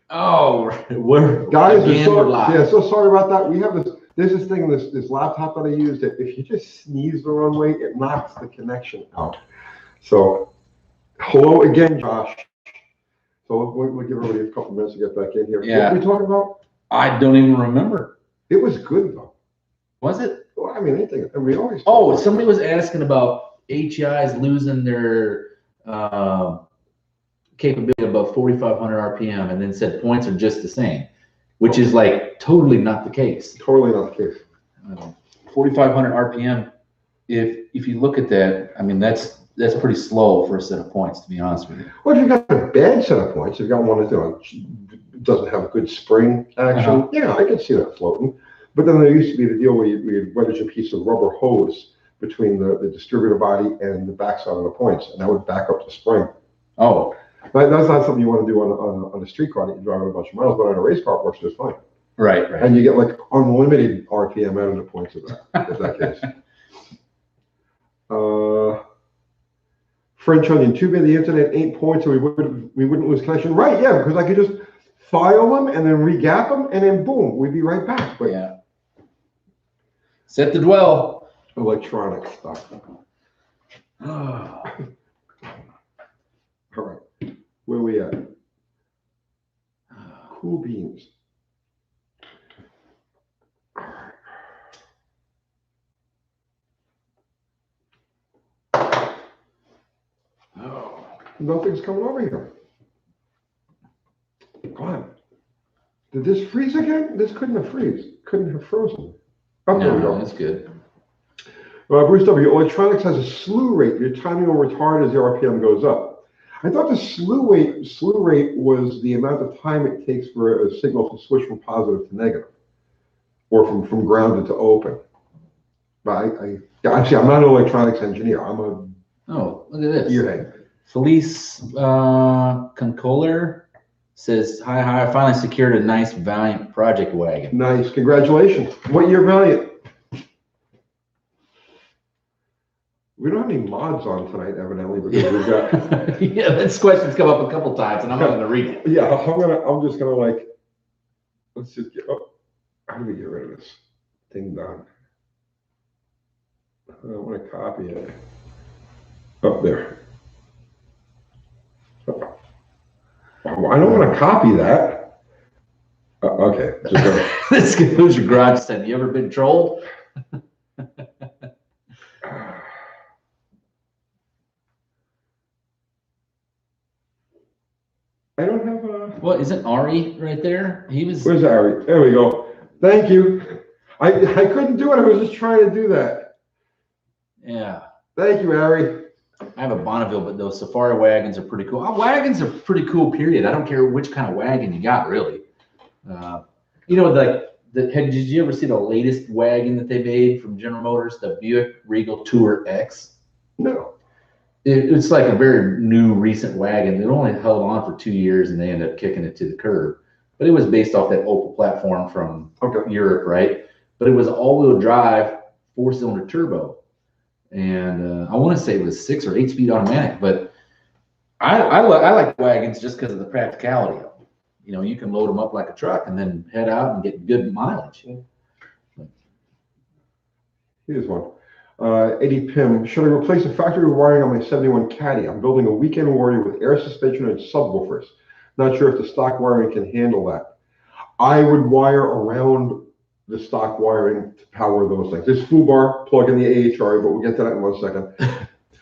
Oh, we're guys. So sorry about that. We have there's this thing, this laptop that I use that if you just sneeze the wrong way, it knocks the connection out. So, hello again, Josh. So we'll give everybody a couple minutes to get back in here. Yeah. What were we talking about? I don't even remember. It was good though. Was it? Well, I mean, anything. We always. Oh, somebody was asking about HEIs losing their capability above 4,500 RPM, and then said points are just the same, which is like totally not the case. Totally not the case. 4,500 RPM. If you look at that, I mean that's pretty slow for a set of points, to be honest with you. Well, if you've got a bad set of points, you've got one that doesn't have a good spring action. Yeah, I can see that floating. But then there used to be the deal where you wedge a piece of rubber hose between the distributor body and the backside of the points, and that would back up the spring. Oh. But that's not something you want to do on a street car that you drive a bunch of miles, but on a race car, it works just fine. Right. And you get like unlimited RPM out of the points of that, in that case. French onion, too bad the internet ain't points, so we wouldn't lose connection. Right, yeah, because I could just file them and then regap them, and then boom, we'd be right back. But yeah. Set to dwell. Electronic stuff. All right, where we at? Cool beans. Oh, nothing's coming over here. God, did this freeze again? This couldn't have frozen. Oh, there we go. That's good. Bruce W. Electronics has a slew rate. Your timing will retard as the RPM goes up. I thought the slew rate was the amount of time it takes for a signal to switch from positive to negative, or from grounded to open. But actually, I'm not an electronics engineer. I'm a look at this. earhead. Felice Concoller says, hi, I finally secured a nice Valiant project wagon. Nice, congratulations. What year Valiant? We don't have any mods on tonight, evidently, because we've got. Yeah, this question's come up a couple times, and I'm not going to read it. Yeah, I'm just gonna like. Let's just get. Oh, how do we get rid of this thing done? I want to copy it. Up there. I don't want to copy that. Okay. This goes your garage said, you ever been trolled? I don't have a. Well, isn't Ari right there? He was. Where's Ari? There we go. Thank you. I couldn't do it. I was just trying to do that. Yeah. Thank you, Ari. I have a Bonneville, but those Safari wagons are pretty cool. Wagons are pretty cool, period. I don't care which kind of wagon you got, really. You know, did you ever see the latest wagon that they made from General Motors, the Buick Regal Tour X? No. It's like a very new, recent wagon. It only held on for 2 years, and they ended up kicking it to the curb. But it was based off that Opel platform from Europe, right? But it was all-wheel drive, 4-cylinder turbo. And I want to say it was 6 or 8-speed automatic, but I like wagons just because of the practicality of them. You know, you can load them up like a truck and then head out and get good mileage. Here's one. Eddie Pym, should I replace the factory wiring on my 71 Caddy? I'm building a weekend warrior with air suspension and subwoofers. Not sure if the stock wiring can handle that. I would wire around the stock wiring to power those things. This foobar, plug in the AHR, but we'll get to that in 1 second.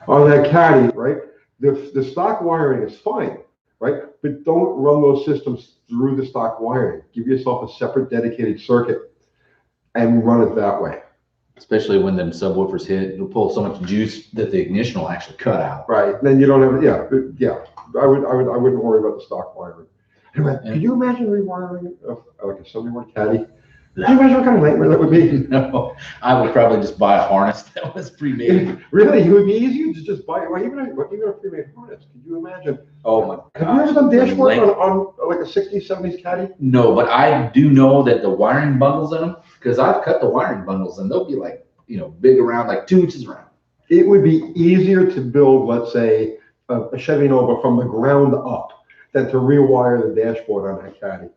On that Caddy, right? The stock wiring is fine, right? But don't run those systems through the stock wiring. Give yourself a separate dedicated circuit and run it that way. Especially when them subwoofers hit, it'll pull so much juice that the ignition will actually cut out. Right. Then you don't have, yeah. I wouldn't worry about the stock wiring. Anyway, can you imagine rewiring like a 71 Caddy? Can you imagine what kind of nightmare that would be? No, I would probably just buy a harness that was pre-made. Really? It would be easier to just buy, even a pre-made harness. Could you imagine? Oh my God. Have you ever done dash work on like a 60s, 70s Caddy? No, but I do know that the wiring bundles in them, because I've cut the wiring bundles and they'll be like, big around, like 2 inches around. It would be easier to build, let's say, a Chevy Nova from the ground up than to rewire the dashboard on that caddy.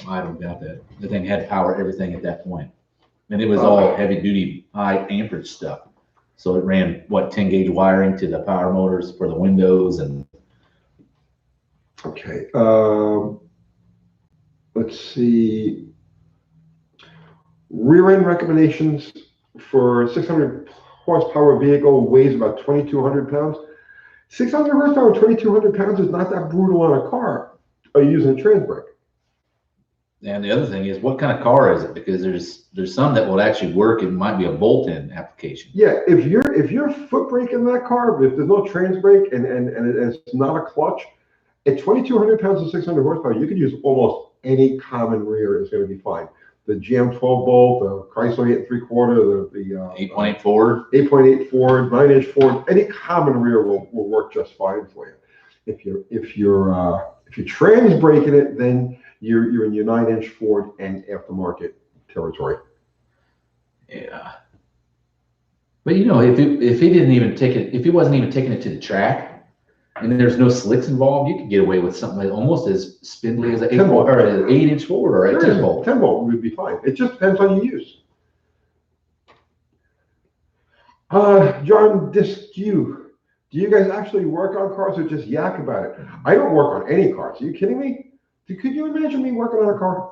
I don't doubt that. The thing had to power everything at that point. And it was all heavy duty, high amperage stuff. So it ran, what, 10 gauge wiring to the power motors for the windows and. Okay. Let's see. Rear end recommendations for 600 horsepower vehicle weighs about 2,200 pounds. 600 horsepower, 2,200 pounds is not that brutal on a car. Are you using a trans brake? And the other thing is, what kind of car is it? Because there's some that will actually work. It might be a bolt-in application. Yeah, if you're foot brake in that car, if there's no trans brake and it's not a clutch, at 2,200 pounds and 600 horsepower, you could use almost any common rear is going to be fine. The GM 12 bolt, the Chrysler 8 3/4, the 8.8 Ford, 8.8 Ford, 9-inch Ford, any common rear will work just fine for you. If you're trans braking it, then you're in your 9-inch Ford and aftermarket territory. Yeah. But you know, if he didn't even take it, if he wasn't even taking it to the track, and there's no slicks involved, you could get away with something like almost as spindly as an 8-inch Ford or a 10 volt. 10 volt would be fine. It just depends on your use. John Diskew, do you guys actually work on cars or just yak about it? I don't work on any cars. Are you kidding me? Could you imagine me working on a car?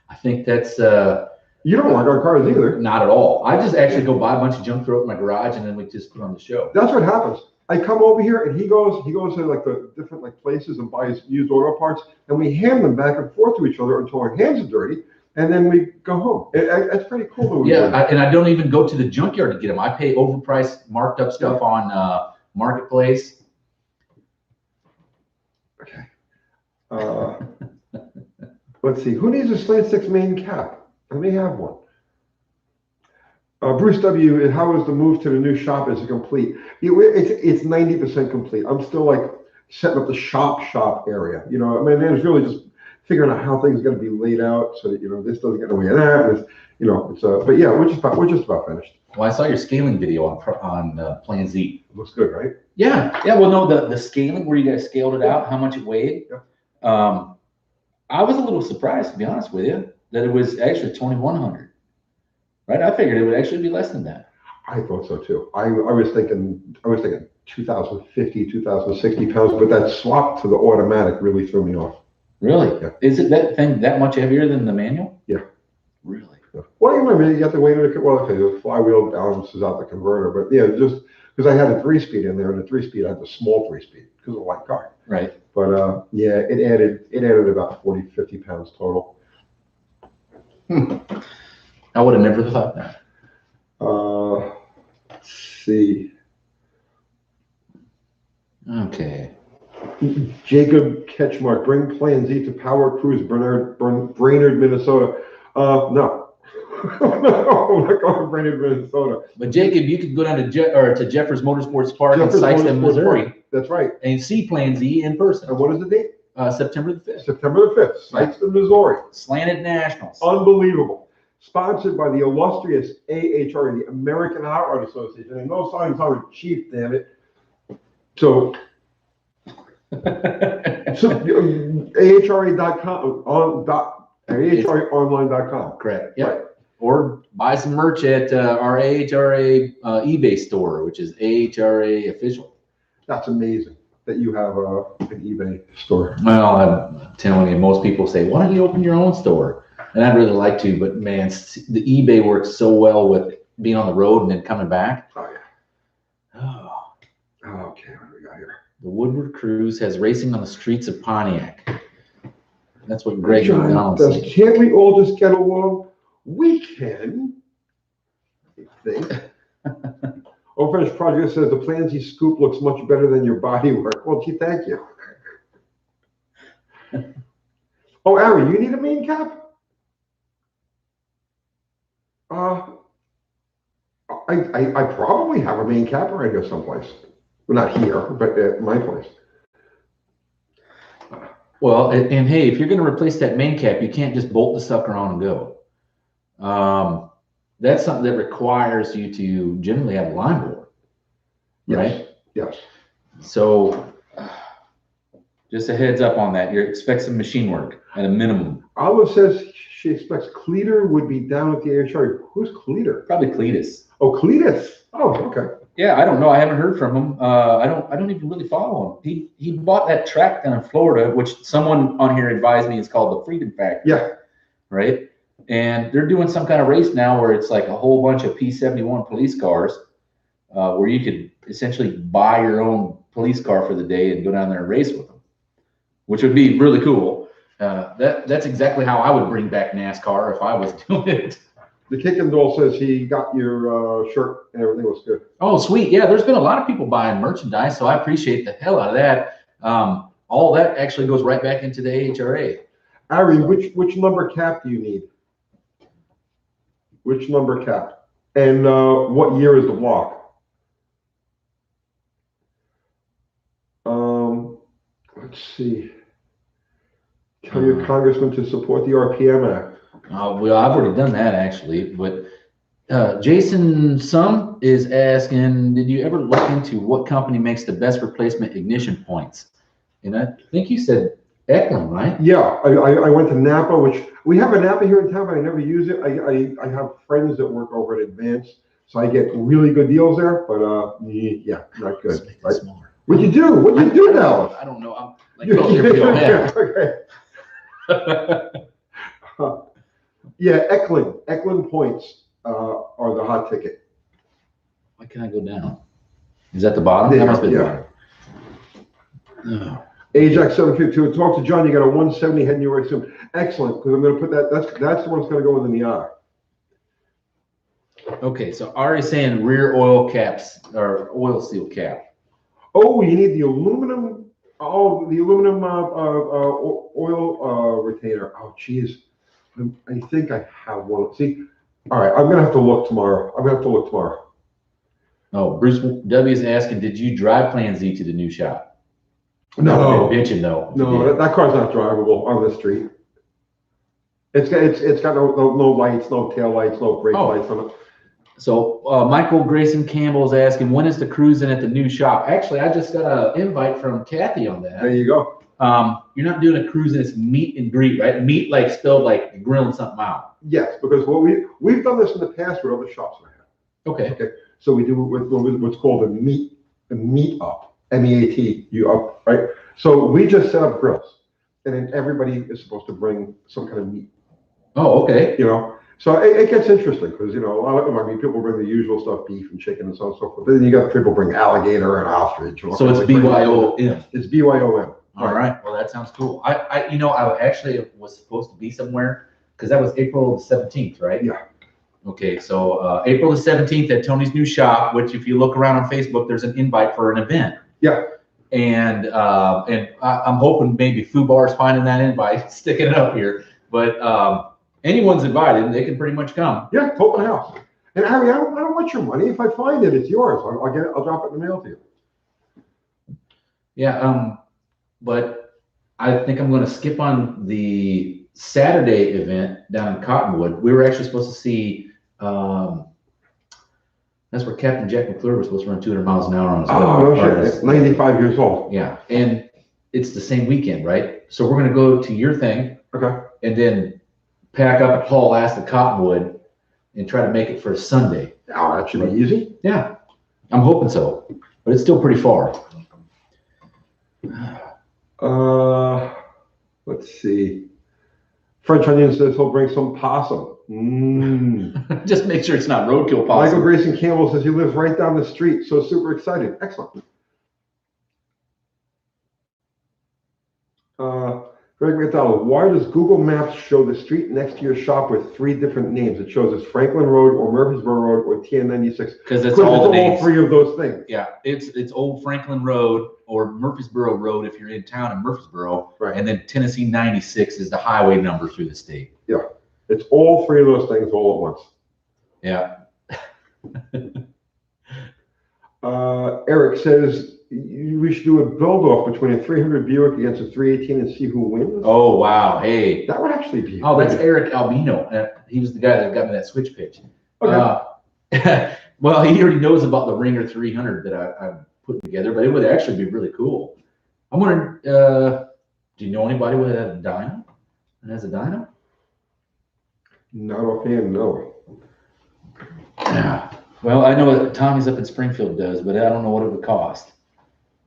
I think that's you don't work on cars either. Not at all. I just actually go buy a bunch of junk, throw it in my garage, and then we just put on the show. That's what happens. I come over here and he goes to like the different like places and buys used auto parts, and we hand them back and forth to each other until our hands are dirty, and then we go home. It's pretty cool. And I don't even go to the junkyard to get them. I pay overpriced, marked up stuff on Marketplace. Okay. Let's see. Who needs a slant 6 main cap? I may have one. Bruce W., how is the move to the new shop? Is it complete? It's 90% complete. I'm still like setting up the shop area. You know, I mean, it's really just figuring out how things are going to be laid out so that, you know, this doesn't get in the way of that. It's, you know, it's but yeah, we're just about finished. Well, I saw your scaling video on Plan Z. Looks good, right? Yeah. Well, no, the scaling where you guys scaled it out, how much it weighed. Yeah. I was a little surprised, to be honest with you, that it was actually 2,100. Right, I figured it would actually be less than that. I thought so too. I was thinking 2,050, 2,060 pounds, but that swap to the automatic really threw me off. Really? Yeah. Is it that thing that much heavier than the manual? Yeah. Really? Yeah. Well, you have to wait it. Well, okay, the flywheel balances out the converter, but yeah, just because I had a 3-speed in there, and the 3-speed had the small 3-speed because of the light car. Right. But yeah, it added about 40, 50 pounds total. I would have never thought that. Let's see. Okay. Jacob Ketchmark, bring Plan Z to Power Cruise, Brainerd, Minnesota. No. No, I'm not going to Brainerd, Minnesota. But Jacob, you could go down to Jeffers Motorsports Park in Sykeston, Missouri. That's right. And see Plan Z in person. And what is the date? September the 5th. September the 5th, Sykeston, Missouri. Slanted Nationals. Unbelievable. Sponsored by the illustrious AHRA, the American Hot Rod Association. And no signs I'm a chief, damn it. So AHRA.com, AHRAonline.com. Correct. Yep. Right. Or buy some merch at our AHRA eBay store, which is AHRA official. That's amazing that you have an eBay store. Well, I'm telling you, most people say, why don't you open your own store? And I'd really like to, but man, the eBay works so well with being on the road and then coming back. Oh, yeah. Oh. Okay, what do we got here? The Woodward Cruise has racing on the streets of Pontiac. That's what Greg said. Can't we all just get along? We can, I think. French Project says the Plan Z scoop looks much better than your body work. Well, gee, thank you. Oh, Ari, you need a main cap? I probably have a main cap around here someplace. Well, not here, but at my place. Well, and hey, if you're going to replace that main cap, you can't just bolt the sucker on and go. That's something that requires you to generally have a line bore, right? Yes. So Just a heads up on that. You expect some machine work at a minimum. Olive says she expects Cleater would be down at the AHR. Who's Cleater? Probably Cletus. Oh, Cletus. Oh, okay. Yeah, I don't know. I haven't heard from him. I don't even really follow him. He bought that track down in Florida, which someone on here advised me is called the Freedom Factory. Yeah. Right? And they're doing some kind of race now where it's like a whole bunch of P-71 police cars, where you could essentially buy your own police car for the day and go down there and race with them, which would be really cool. That's exactly how I would bring back NASCAR if I was doing it. The Kick and Doll says he got your shirt and everything was good. Oh, sweet. Yeah, there's been a lot of people buying merchandise, so I appreciate the hell out of that. All that actually goes right back into the AHRA. Ari, which number cap do you need? Which number cap? And what year is the block? Let's see. Tell your congressman to support the RPM Act. Well, I've already done that actually, but Jason Sum is asking, did you ever look into what company makes the best replacement ignition points? And I think you said Eklund, right? Yeah, I went to Napa, which we have a Napa here in town, but I never use it. I have friends that work over at Advance, so I get really good deals there, but yeah, not good. Right? What you do? What you do now? I don't know. I'm like, okay. Yeah, Eklund points are the hot ticket. Why can't I go down? Is that the bottom? There, That must be the yeah. bottom. Oh. Ajax 752. Talk to John. You got a 170 heading your way soon. Excellent, because I'm going to put that. That's the one that's going to go in the Miata. Okay, so Ari's saying rear oil caps or oil seal cap. Oh, you need the aluminum. Oh, the aluminum oil retainer. Oh, geez. I think I have one. See, all right. I'm going to have to look tomorrow. Oh, Bruce W is asking, did you drive Plan Z to the new shop? No, bitching though. No, that car's not drivable on the street. It's got no lights, no tail lights, no brake lights on it. So Michael Grayson Campbell is asking, when is the cruising at the new shop? Actually, I just got an invite from Kathy on that. There you go. You're not doing a cruising; it's meet and greet, right? Meet like spelled like grilling something out. Yes, because what we've done this in the past with other shops I have. Okay. So we do it with what's called a meet up. MEAT, you up, right? So we just set up grills, and then everybody is supposed to bring some kind of meat. Oh, okay. You know, so it gets interesting because a lot of people bring the usual stuff, beef and chicken and so on and so forth. But then you got people bring alligator and ostrich. So it's BYOM. It's BYOM. All right. Well, that sounds cool. I actually was supposed to be somewhere because that was April the 17th, right? Yeah. Okay, so April the 17th at Tony's new shop, which if you look around on Facebook, there's an invite for an event. Yeah. And I'm hoping maybe Fubar's finding that invite, sticking it up here. But anyone's invited; they can pretty much come. Yeah, open house. And Harry, I don't want your money. If I find it, it's yours. I'll drop it in the mail to you. Yeah. But I think I'm going to skip on the Saturday event down in Cottonwood. We were actually supposed to see. That's where Captain Jack McClure was supposed to run 200 miles an hour on his Oh, no shit. 95 years old. Yeah. And it's the same weekend, right? So we're going to go to your thing. Okay. And then pack up and haul ass to Cottonwood and try to make it for Sunday. Oh, that should be easy. Yeah. I'm hoping so. But it's still pretty far. Let's see. French Onion says he'll bring some possum. Just make sure it's not roadkill possum. Michael Grayson Campbell says he lives right down the street, so super excited. Excellent. Greg McDonald, why does Google Maps show the street next to your shop with 3 different names? It shows us Franklin Road or Murfreesboro Road or TN96. Because it's all all 3 of those things. Yeah, it's Old Franklin Road or Murfreesboro Road if you're in town in Murfreesboro. Right. And then Tennessee 96 is the highway number through the state. Yeah, it's all 3 of those things all at once. Yeah. Eric says we should do a build-off between a 300 Buick against a 318 and see who wins. Oh, wow. Hey. That would actually be. Oh, that's Eric Albino. He was the guy that got me that switch pitch. Okay. Well, he already knows about the Ringer 300 that I'm putting together, but it would actually be really cool. I'm wondering, do you know anybody with a dyno and has a dyno? Not offhand, no. Yeah. Well, I know that Tommy's up in Springfield does, but I don't know what it would cost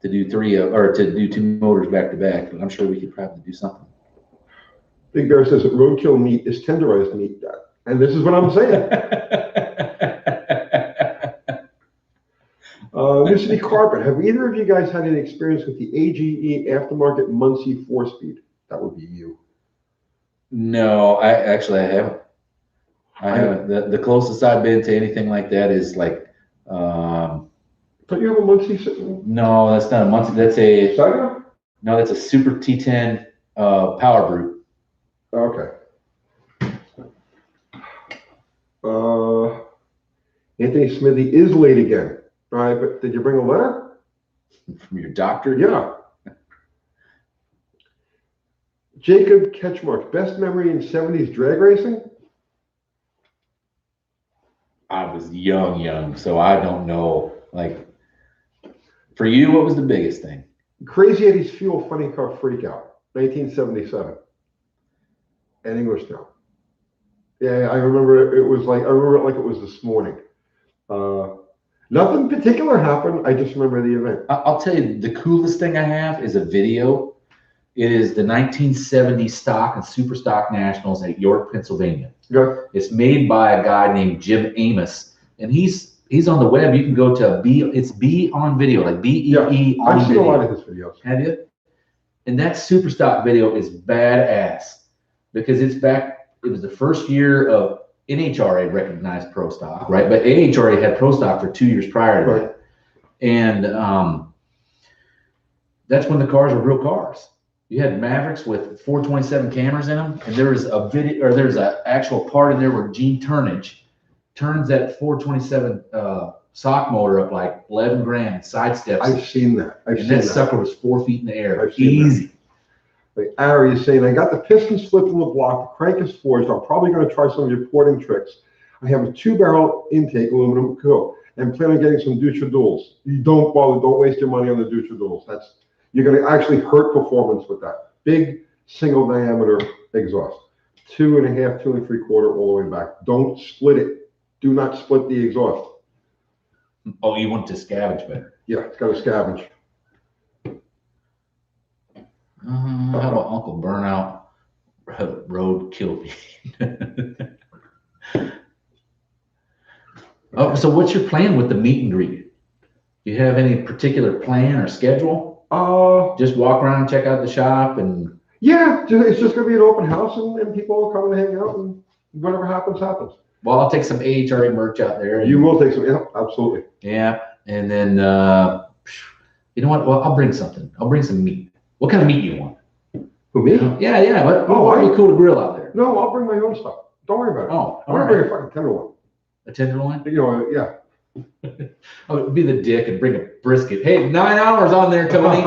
to do to do 2 motors back to back. But I'm sure we could probably do something. Big Bear says that roadkill meat is tenderized meat, and this is what I'm saying. New City Carpet. Have either of you guys had any experience with the AGE aftermarket Muncie 4-speed? That would be you. No, I haven't. I haven't. The closest I've been to anything like that is like. Don't you have a Muncie sitting? No, that's not a Muncie. That's a. Saga? No, that's a Super T10 Power Brute. Okay. Anthony Smithy is late again. All right, but did you bring a letter? From your doctor? Yeah. Jacob Ketchmark, best memory in 70s drag racing? I was young, so I don't know. Like, for you, what was the biggest thing? Crazy Eddie's Fuel Funny Car Freakout, 1977. At Englishtown. Yeah, I remember it was like, I remember it like it was this morning. Nothing particular happened. I just remember the event. I'll tell you, the coolest thing I have is a video. It is the 1970 stock and super stock nationals at York, Pennsylvania. Yeah. It's made by a guy named Jim Amos, and he's on the web. You can go to it's B on video, like BEE on video. I've seen a lot of his videos. Have you? And that super stock video is badass because it was the first year of NHRA recognized pro stock, right? But AHRA had pro stock for 2 years prior to that. And that's when the cars were real cars. You had Mavericks with 427 cameras in them, and there was a video, or there's an actual part in there where Gene Turnage turns that 427 sock motor up like 11 grand, sidesteps. I've seen that. And that sucker was 4 feet in the air. I've seen Easy. Like Ari is saying, I got the Pistons flipped on the block, the crank is forged. I'm probably going to try some of your porting tricks. I have a 2-barrel intake aluminum coupe and plan on getting some Dutra duals. You don't bother, don't waste your money on the Dutra duals. You're going to actually hurt performance with that. Big single diameter exhaust. 2.5, 2 3/4 all the way back. Don't split it. Do not split the exhaust. Oh, you want to scavenge better? Yeah, it's got to scavenge. How about Uncle Burnout Road Kill Me? Oh, so what's your plan with the meet and greet? Do you have any particular plan or schedule? Just walk around and check out the shop and. Yeah, it's just going to be an open house and people will come and hang out and whatever happens, happens. Well, I'll take some AHRA merch out there. You will take some, yeah, absolutely. Yeah, and then you know what? Well, I'll bring something. I'll bring some meat. What kind of meat do you want? Who, me? Yeah. What are you cool to grill out there? No, I'll bring my own stuff. Don't worry about it. Oh, I'm going to bring a fucking tenderloin. A tenderloin? You know, yeah. I would be the dick and bring a brisket. Hey, 9 hours on there, Tony.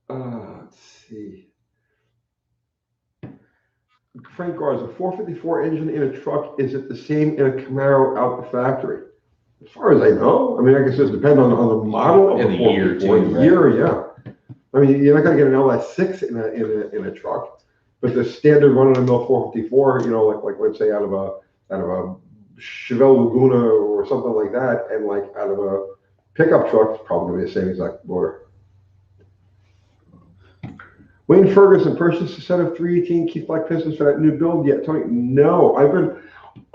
Let's see. Frank Garza, 454 engine in a truck. Is it the same in a Camaro out the factory? As far as I know, I mean, I guess it depends on the model of the year too. Right? Year, yeah. I mean, you're not going to get an LS6 in a truck, but the standard run-of-the-mill 454, you know, like let's say out of a Chevelle Laguna or something like that, and like out of a pickup truck, it's probably going to be the same exact motor. Wayne Ferguson purchased a set of 318 Keith Black Pistons for that new build yet? Tony, no. I've been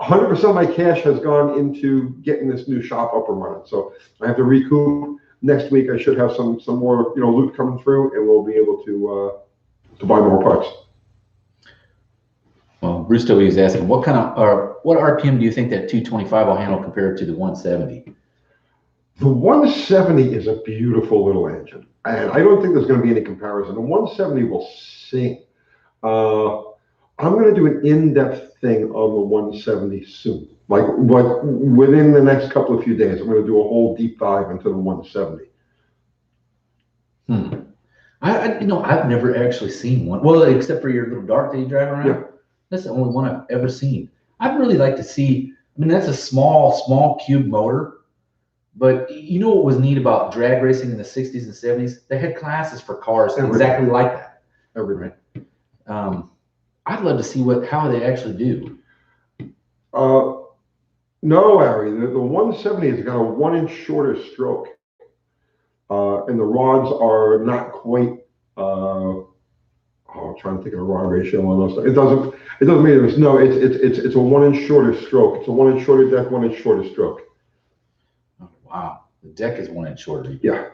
100% of my cash has gone into getting this new shop up and running. So I have to recoup. Next week I should have some more loot coming through, and we'll be able to buy more parts. Well, Bruce Toby is asking, what RPM do you think that 225 will handle compared to the 170? The 170 is a beautiful little engine, and I don't think there's going to be any comparison. The 170 will sing. I'm going to do an in-depth thing on the 170 soon. Like within the next couple of few days, I'm going to do a whole deep dive into the 170. I've never actually seen one. Well, except for your little dart that you drive around. Yeah. That's the only one I've ever seen. I'd really like to see. I mean, that's a small cube motor, But you know what was neat about drag racing in the 60s and 70s? They had classes for cars exactly like that. Everything. I'd love to see how they actually do. No, Harry, the 170 has got a 1 inch shorter stroke. And the rods are not quite, I'm trying to think of a rod ratio on those. It doesn't mean it's a 1 inch shorter stroke. It's a 1 inch shorter deck, 1 inch shorter stroke. Oh, wow. The deck is 1 inch shorter. Yeah.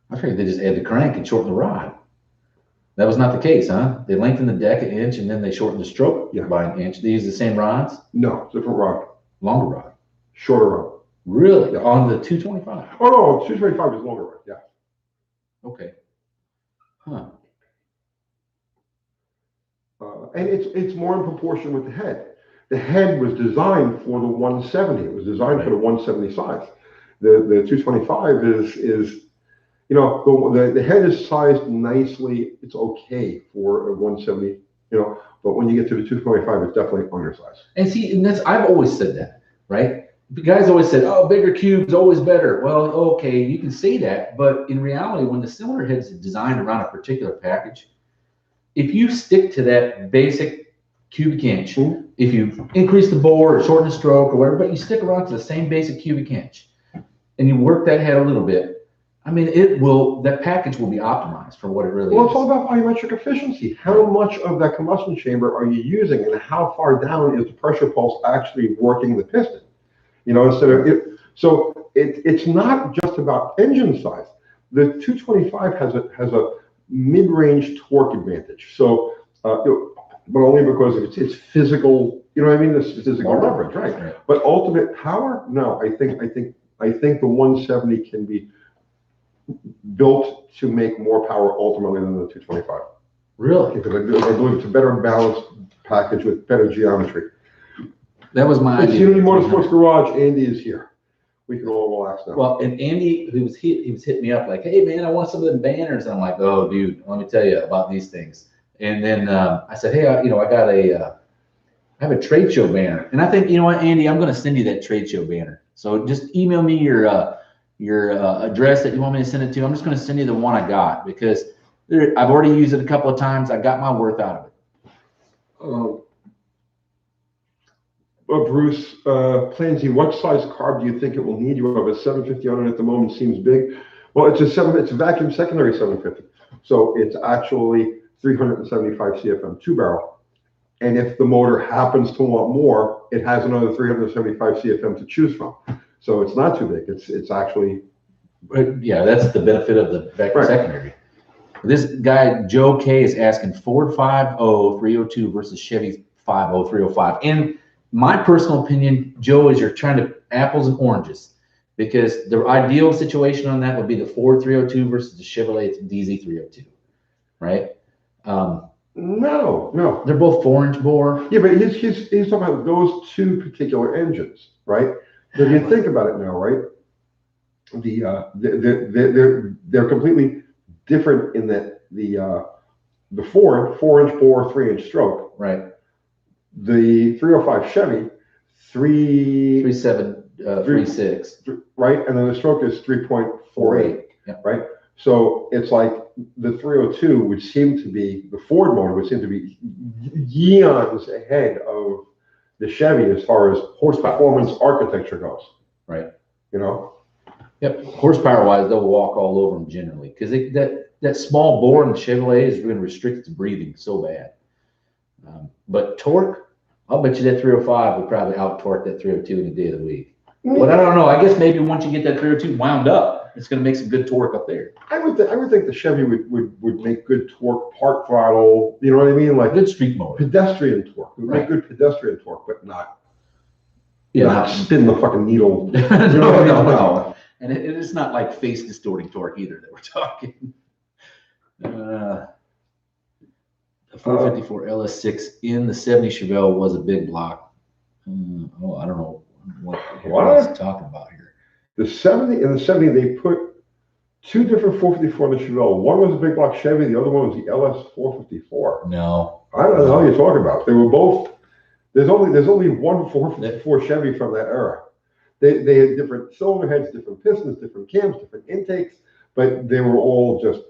I figured they just add the crank and shorten the rod. That was not the case, huh? They lengthened the deck 1 inch and then they shortened the stroke by 1 inch. They use the same rods? No, different rod. Longer rod. Shorter rod. Really? Yeah. On the 225? Oh no, 225 is longer rod, yeah. Okay. Huh. And it's more in proportion with the head. The head was designed for the 170. It was designed for the 170 size. The 225 is the head is sized nicely. It's okay for a 170, but when you get to the 225, it's definitely undersized. And see, I've always said that, right? The guys always said, "Oh, bigger cube's always better." Well, okay, you can say that, but in reality, when the cylinder head's designed around a particular package, if you stick to that basic cubic inch, if you increase the bore or shorten the stroke or whatever, but you stick around to the same basic cubic inch, and you work that head a little bit, I mean, that package will be optimized for what it really is. Well, it's all about volumetric efficiency. How much of that combustion chamber are you using, and how far down is the pressure pulse actually working the piston? Instead of it. So it's not just about engine size. The 225 has a mid-range torque advantage. So, but only because of its physical, this physical leverage, right? But ultimate power, no. I think the 170 can be built to make more power ultimately than the 225. Really? Because I believe it's a better balanced package with better geometry. That was my idea. It's Unity Motorsports Garage. Andy is here. We can all relax now. Well, and Andy, he was hitting me up like, "Hey man, I want some of them banners." And I'm like, "Oh dude, let me tell you about these things." And then I said, "Hey, I have a trade show banner." And I think, you know what, Andy, I'm going to send you that trade show banner. So just email me your address that you want me to send it to. I'm just going to send you the one I got because I've already used it a couple of times. I got my worth out of it. Bruce, Plansy, what size carb do you think it will need? You have a 750 on it at the moment, seems big. Well, it's a vacuum secondary 750. So it's actually 375 CFM 2-barrel. And if the motor happens to want more, it has another 375 CFM to choose from. So it's not too big. It's actually. But yeah, that's the benefit of the vacuum secondary. This guy, Joe K, is asking Ford 5.0 302 versus Chevy 5.0 305. And my personal opinion, Joe, is you're trying to apples and oranges because the ideal situation on that would be the Ford 302 versus the Chevrolet DZ 302, right? No. They're both 4-inch bore. Yeah, but he's talking about those two particular engines, right? But if you think about it now, right? They're completely different in that the Ford 4-inch bore, 3-inch stroke, right? The 305 Chevy, 3.7, 3.6, right? And then the stroke is 3.48, right? So it's like the 302 would seem to be, the Ford motor would seem to be eons ahead of the Chevy as far as performance architecture goes. Right. Yep. Horsepower-wise, they'll walk all over them generally because that small bore in the Chevrolet is going to restrict its breathing so bad. But torque, I'll bet you that 305 would probably out-torque that 302 in a day of the week. But I don't know. I guess maybe once you get that 302 wound up, it's going to make some good torque up there. I would think the Chevy would make good torque, park throttle. You know what I mean? Like good street motor, pedestrian torque. It would make good pedestrian torque, but not. Yeah, not spin the fucking needle. No. And it's not like face distorting torque either that we're talking. The 454 LS6 in the 70 Chevelle was a big block. I don't know what he's talking about here. In the 70 they put two different 454 in the Chevelle. One was a big block Chevy, the other one was the LS 454. No. I don't know how you're talking about. They were both. There's only one 454 Chevy from that era. They had different cylinder heads, different pistons, different cams, different intakes, but they were all just,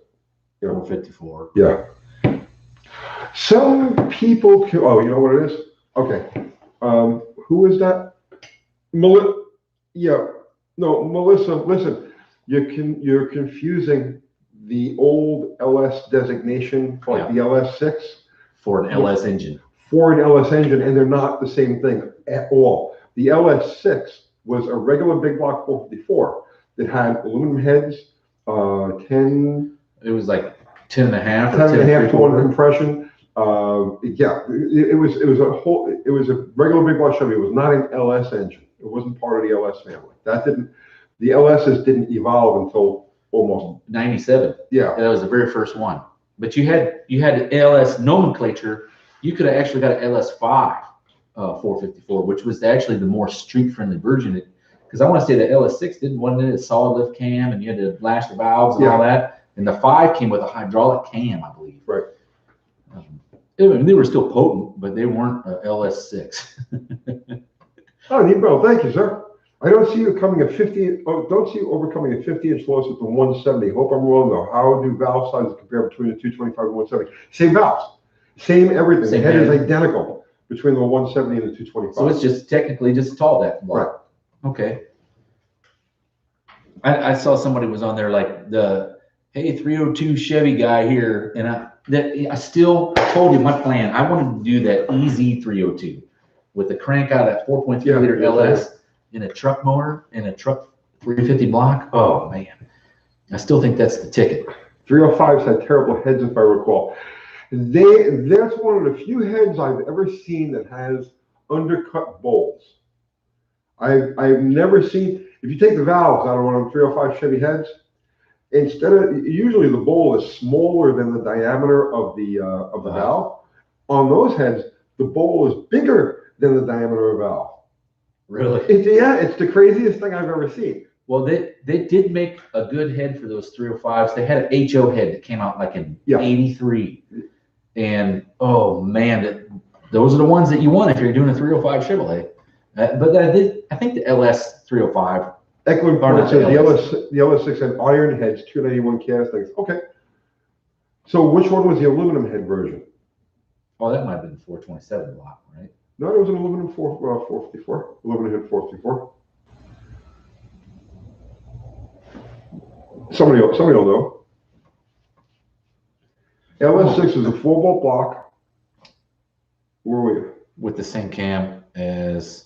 454. Yeah. Some people can, oh, you know what it is? Okay. Who is that? Yeah. No, Melissa, listen, you're confusing the old LS designation, like the LS6. For an LS engine. For an LS engine, and they're not the same thing at all. The LS6 was a regular big block 454 that had aluminum heads, 10. It was like 10 and a half. 10 and a half to 1 compression. It was a regular big block Chevy. It was not an LS engine. It wasn't part of the LS family. The LSs didn't evolve until almost 97. Yeah. That was the very first one. But you had LS nomenclature. You could have actually got an LS5 454, which was actually the more street-friendly version. Because I want to say the LS6 wasn't a solid lift cam, and you had to lash the valves and all that. And the 5 came with a hydraulic cam, I believe. Right. They were still potent, but they weren't LS6. Oh, Nebro, thank you, sir. I don't see you coming at 50. Oh, don't see you overcoming a 50-inch loss at the 170. Hope I'm wrong though. How do valve sizes compare between the 225 and 170? Same valves, same everything. The head is identical between the 170 and the 225. So it's just technically just tall that block. Right. Okay. I saw somebody was on there like the hey 302 Chevy guy here, and I told you my plan. I wanted to do that EZ 302 with the crank out of that 4.3 liter LS. In a truck motor, in a truck 350 block. Oh man, I still think that's the ticket. 305s had terrible heads, if I recall. That's one of the few heads I've ever seen that has undercut bowls. I've never seen. If you take the valves out of one of the 305 Chevy heads, usually the bowl is smaller than the diameter of the valve. On those heads, the bowl is bigger than the diameter of the valve. Really? It's the craziest thing I've ever seen. Well, they did make a good head for those 305s. They had an HO head that came out like in 83. And oh man, those are the ones that you want if you're doing a 305 Chevrolet. But I think the LS 305. Eklund Point says the LS6 had iron heads, 291 castings. Okay. So which one was the aluminum head version? Oh, that might have been the 427 block, right? No, it was an aluminum 454. Aluminum head 454. Somebody will know. LS6 is a 4-bolt block. Where were you? With the same cam as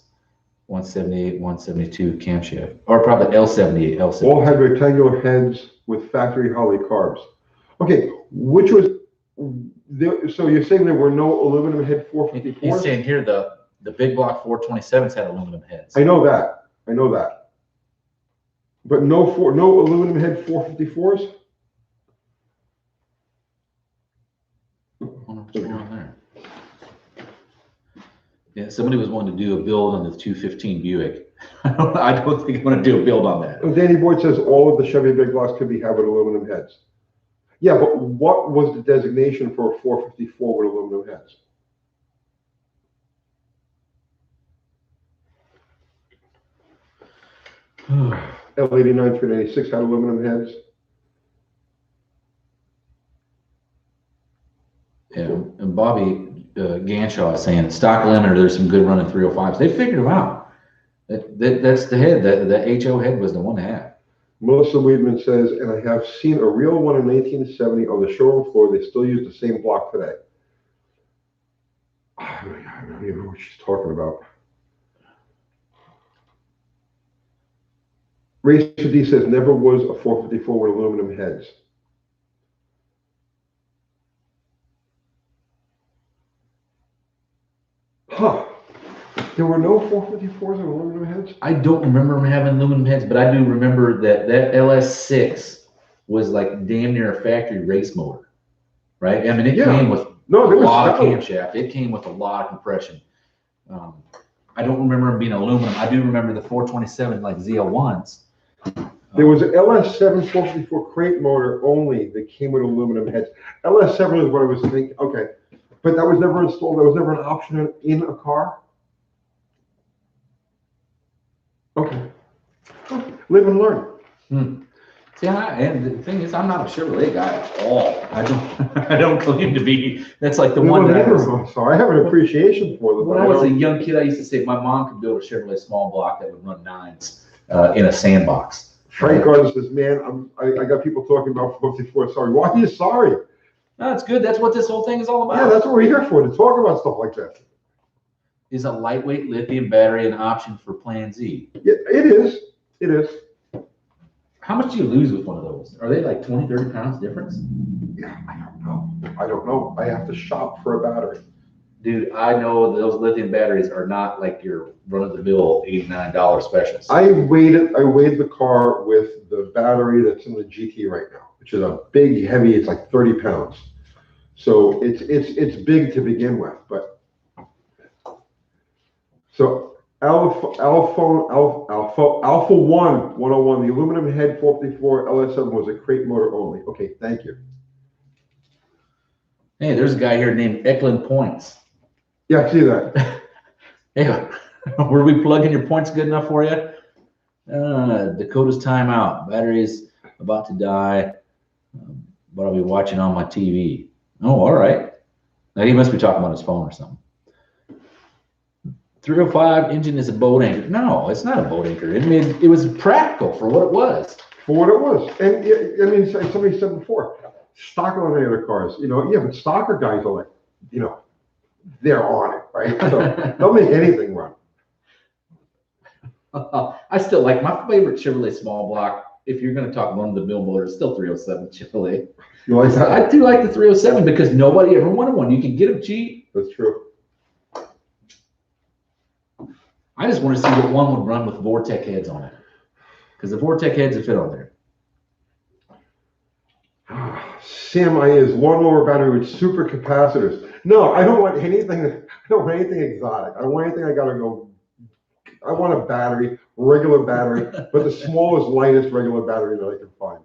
178, 172 camshaft, or probably L78, L78. All had rectangular heads with factory Holley carbs. Okay, which was there? So you're saying there were no aluminum head 454s? He's saying here the big block 427s had aluminum heads. I know that. But no aluminum head 454s? What's going on there? Yeah, somebody was wanting to do a build on the 215 Buick. I don't think I'm going to do a build on that. Danny Boyd says all of the Chevy big blocks could be had with aluminum heads. Yeah, but what was the designation for a 454 with aluminum heads? L89 396 had aluminum heads. Yeah, and Bobby Ganshaw is saying stock limiter, there's some good running 305s. They figured them out. That's the head. The HO head was the one to have. Melissa Weidman says, and I have seen a real one in 1970 on the showroom floor. They still use the same block today. I don't even know what she's talking about. Racer D says never was a 454 with aluminum heads. Huh. There were no 454s with aluminum heads? I don't remember them having aluminum heads, but I do remember that LS6 was like damn near a factory race motor, right? I mean, it came with a lot of camshaft. It came with a lot of compression. I don't remember them being aluminum. I do remember the 427 like ZL1s. There was an LS7 454 crate motor only that came with aluminum heads. LS7 is what I was thinking. Okay. But that was never installed. That was never an option in a car. Okay. Live and learn. See, and the thing is, I'm not a Chevrolet guy at all. I don't claim to be. That's like the one that I have an appreciation for them. When I was a young kid, I used to say my mom could build a Chevrolet small block that would run 9s in a sandbox. Frank Gardner says, man, I got people talking about 54. Sorry. Why are you sorry? No, it's good. That's what this whole thing is all about. Yeah, that's what we're here for, to talk about stuff like that. Is a lightweight lithium battery an option for Plan Z? Yeah, it is. It is. How much do you lose with one of those? Are they like 20, 30 pounds difference? Yeah, I don't know. I have to shop for a battery. Dude, I know those lithium batteries are not like your run-of-the-mill $89 specials. I weighed the car with the battery that's in the GT right now, which is a big, heavy. It's like 30 pounds. So it's big to begin with, but so Alpha 1 101, the aluminum head 454 LS7 was a crate motor only. Okay, thank you. Hey, there's a guy here named Eklund Points. Yeah, I see that. Hey, were we plugging your points good enough for you? Dakota's timeout. Battery's about to die, but I'll be watching on my TV. Oh, all right. Now he must be talking on his phone or something. 305 engine is a boat anchor. No, it's not a boat anchor. I mean, it was practical for what it was. For what it was. And I mean, somebody said before, stocker on any other cars, yeah, but stocker guys are like, they're on it, right? So they'll make anything run. I still like my favorite Chevrolet small block. If you're going to talk run-of-the-mill motor, it's still 307 Chevrolet. You like that? I do like the 307 because nobody ever wanted one. You can get them cheap. That's true. I just want to see what one would run with Vortec heads on it, because the Vortec heads would fit on there. Sam is lawnmower battery with super capacitors. No, I don't want anything. I don't want anything exotic. I don't want anything. I want a battery, regular battery, but the smallest, lightest regular battery that I can find.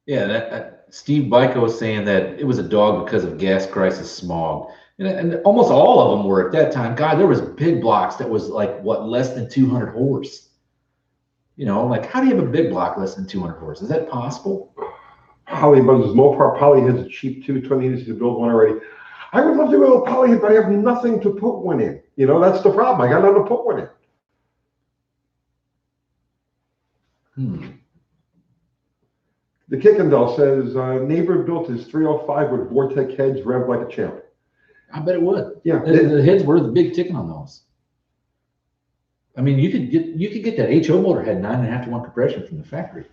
Yeah, Steve Biko was saying that it was a dog because of gas crisis smog. And almost all of them were at that time. God, there was big blocks that was like, less than 200 horse. Like, how do you have a big block less than 200 horse? Is that possible? Poly buzzes. Mopar Poly has a cheap 220 needs to build one already. I would love to build a Poly, but I have nothing to put one in. That's the problem. I got nothing to put one in. The Kickendall says, neighbor built his 305 with Vortec heads, revved like a champ. I bet it would. Yeah, the heads were the big ticket on those. I mean, you could get that HO motor had 9.5 to 1 compression from the factory.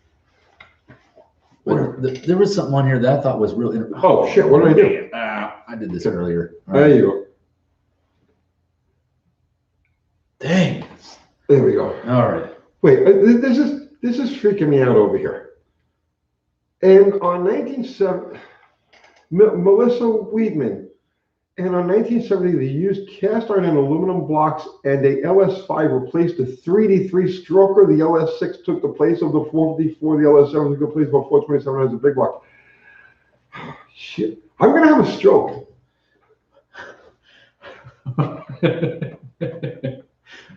There was something on here that I thought was really. Oh shit! What did I do? I did this earlier. There you go. Dang. There we go. All right. Wait, this is freaking me out over here. And on 1970, Melissa Weedman. And on 1970, they used cast iron and aluminum blocks, and a LS5 replaced the 3D3 stroker. The LS6 took the place of the 454. The LS7 took the place of the 427 as a big block. Shit. I'm going to have a stroke.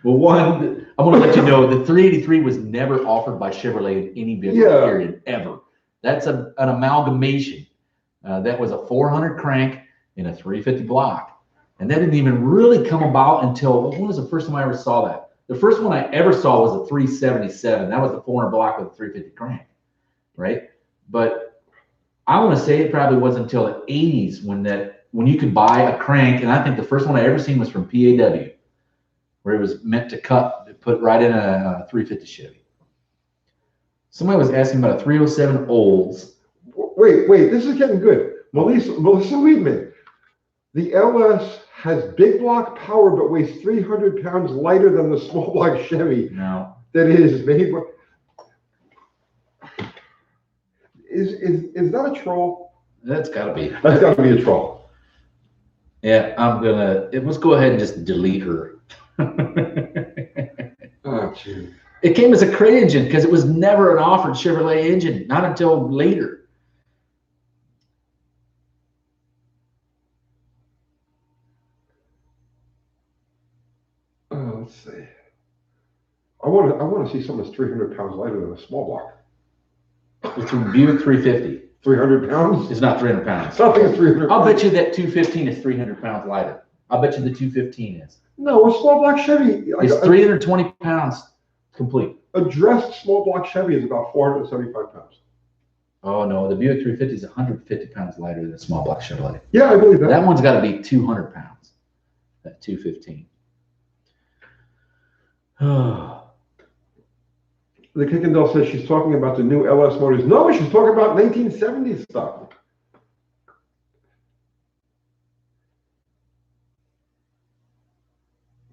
Well, one, I'm going to let you know the 383 was never offered by Chevrolet in any vehicle period, ever. That's an amalgamation. That was a 400 crank in a 350 block. And that didn't even really come about until, when was the first time I ever saw that? The first one I ever saw was a 377. That was the 400 block with a 350 crank, right? But I want to say it probably wasn't until the 80s when you could buy a crank, and I think the first one I ever seen was from PAW, where it was meant to put right in a 350 Chevy. Somebody was asking about a 307 Olds. Wait, this is getting good. Melissa Weedman. The LS has big block power, but weighs 300 pounds lighter than the small block Chevy. No. That is made. Is that a troll? That's got to be. That's got to be a troll. Yeah, let's go ahead and just delete her. Oh, geez. It came as a crate engine because it was never an offered Chevrolet engine, not until later. Let's see. want to see something that's 300 pounds lighter than a small block. It's a Buick 350. 300 pounds? It's not 300 pounds. Something is 300 I'll pounds. bet you that 215 is 300 pounds lighter. I'll bet you the 215 is. No, a small block Chevy. It's 320 pounds complete. A dressed small block Chevy is about 475 pounds. Oh, no. The Buick 350 is 150 pounds lighter than a small block Chevrolet. Yeah, I believe that. That one's got to be 200 pounds. That 215. The Kickendall says she's talking about the new LS motors. No, she's talking about 1970s stuff.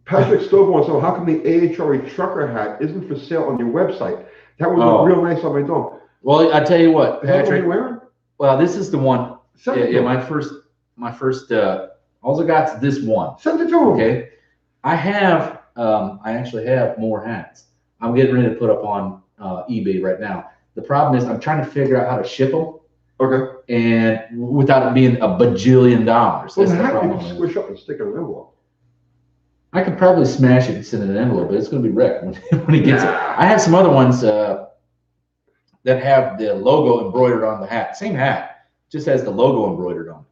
Patrick Stover wants to know, how come the AHRE trucker hat isn't for sale on your website? That would look real nice on my dome. Well, I tell you what, Is that what Patrick. you're wearing? Well, this is the one. Send it to Yeah, him. my first. All I got's this one. Send it to him. Okay. I actually have more hats. I'm getting ready to put up on eBay right now. The problem is I'm trying to figure out how to ship them. Okay. And without it being a bajillion dollars. Well, That's the the hat you problem. can squish up and stick in an envelope. I could probably smash it and send it in an envelope, but it's going to be wrecked when he gets it. I have some other ones that have the logo embroidered on the hat. Same hat, just has the logo embroidered on.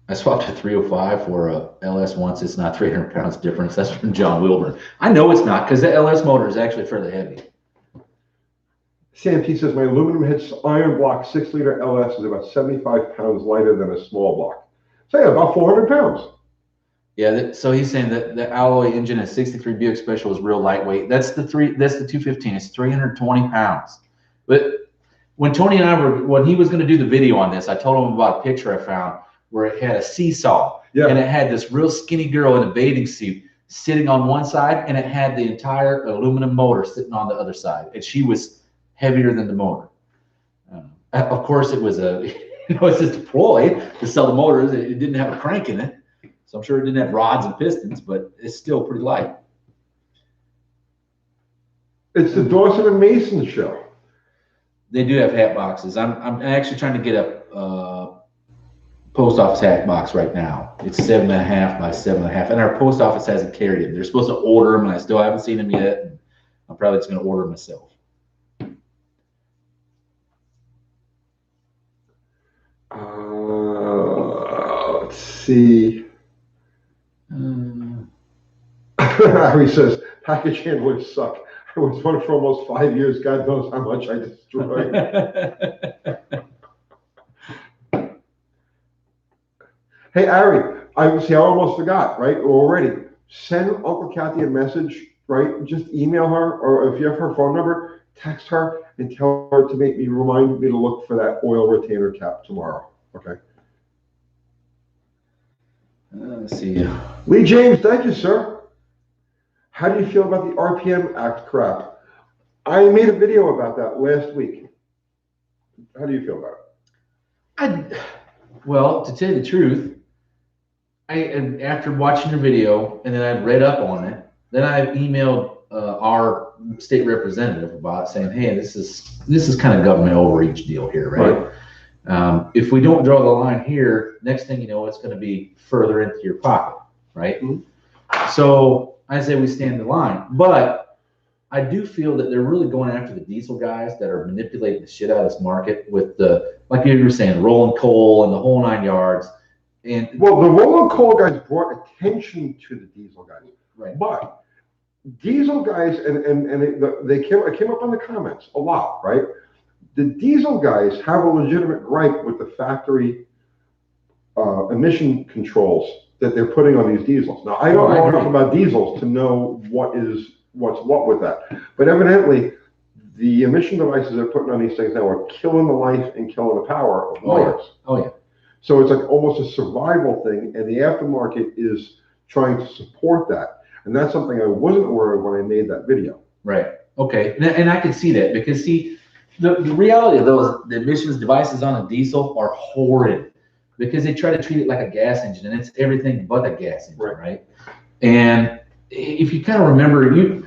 I swapped a 305 for a LS once. It's not 300 pounds difference. That's from John Wilburn. I know it's not, because the LS motor is actually fairly heavy. Sam T says, my aluminum head iron block 6-liter LS is about 75 pounds lighter than a small block. So yeah, about 400 pounds. Yeah, so he's saying that the alloy engine at 63 Buick Special is real lightweight. That's the 215. It's 320 pounds. But when Tony and I when he was going to do the video on this, I told him about a picture I found where it had a seesaw. Yeah. And it had this real skinny girl in a bathing suit sitting on one side, and it had the entire aluminum motor sitting on the other side. And she was heavier than the motor. Of course, it was it's just a ploy to sell the motors. It didn't have a crank in it, so I'm sure it didn't have rods and pistons, but it's still pretty light. It's the Dawson and Mason show. They do have hat boxes. I'm actually trying to get a post office hat box right now. It's 7.5 by 7.5, and our post office hasn't carried it. They're supposed to order them, and I still haven't seen them yet. I'm probably just going to order them myself. Let's see. Harry says, package handlers suck. I was one for almost 5 years. God knows how much I destroyed. Hey, Ari, I almost forgot, right? Already. Send Uncle Kathy a message, right? Just email her, or if you have her phone number, text her and tell her to remind me to look for that oil retainer cap tomorrow. Okay. Let's see. Lee James, thank you, sir. How do you feel about the RPM Act crap? I made a video about that last week. How do you feel about it? Well, to tell you the truth, after watching your video and then I read up on it, then I emailed our state representative about it, saying, "Hey, this is kind of government overreach deal here, right? If we don't draw the line here, next thing you know, it's going to be further into your pocket, right?" Mm-hmm. So I say we stand the line, but I do feel that they're really going after the diesel guys that are manipulating the shit out of this market with like you were saying, rolling coal and the whole 9 yards. And well, the rolling coal guys brought attention to the diesel guys, right? But diesel guys, and they came up on the comments a lot, right? The diesel guys have a legitimate gripe with the factory emission controls that they're putting on these diesels. Now, I don't know enough about diesels to know what's what with that, but evidently the emission devices they're putting on these things now are killing the life and killing the power of motors. Oh yeah. So it's like almost a survival thing, and the aftermarket is trying to support that. And that's something I wasn't aware of when I made that video. Right. Okay. And I can see that, because see, the reality of the emissions devices on a diesel are horrid, because they try to treat it like a gas engine, and it's everything but a gas engine, right? And if you kind of remember, you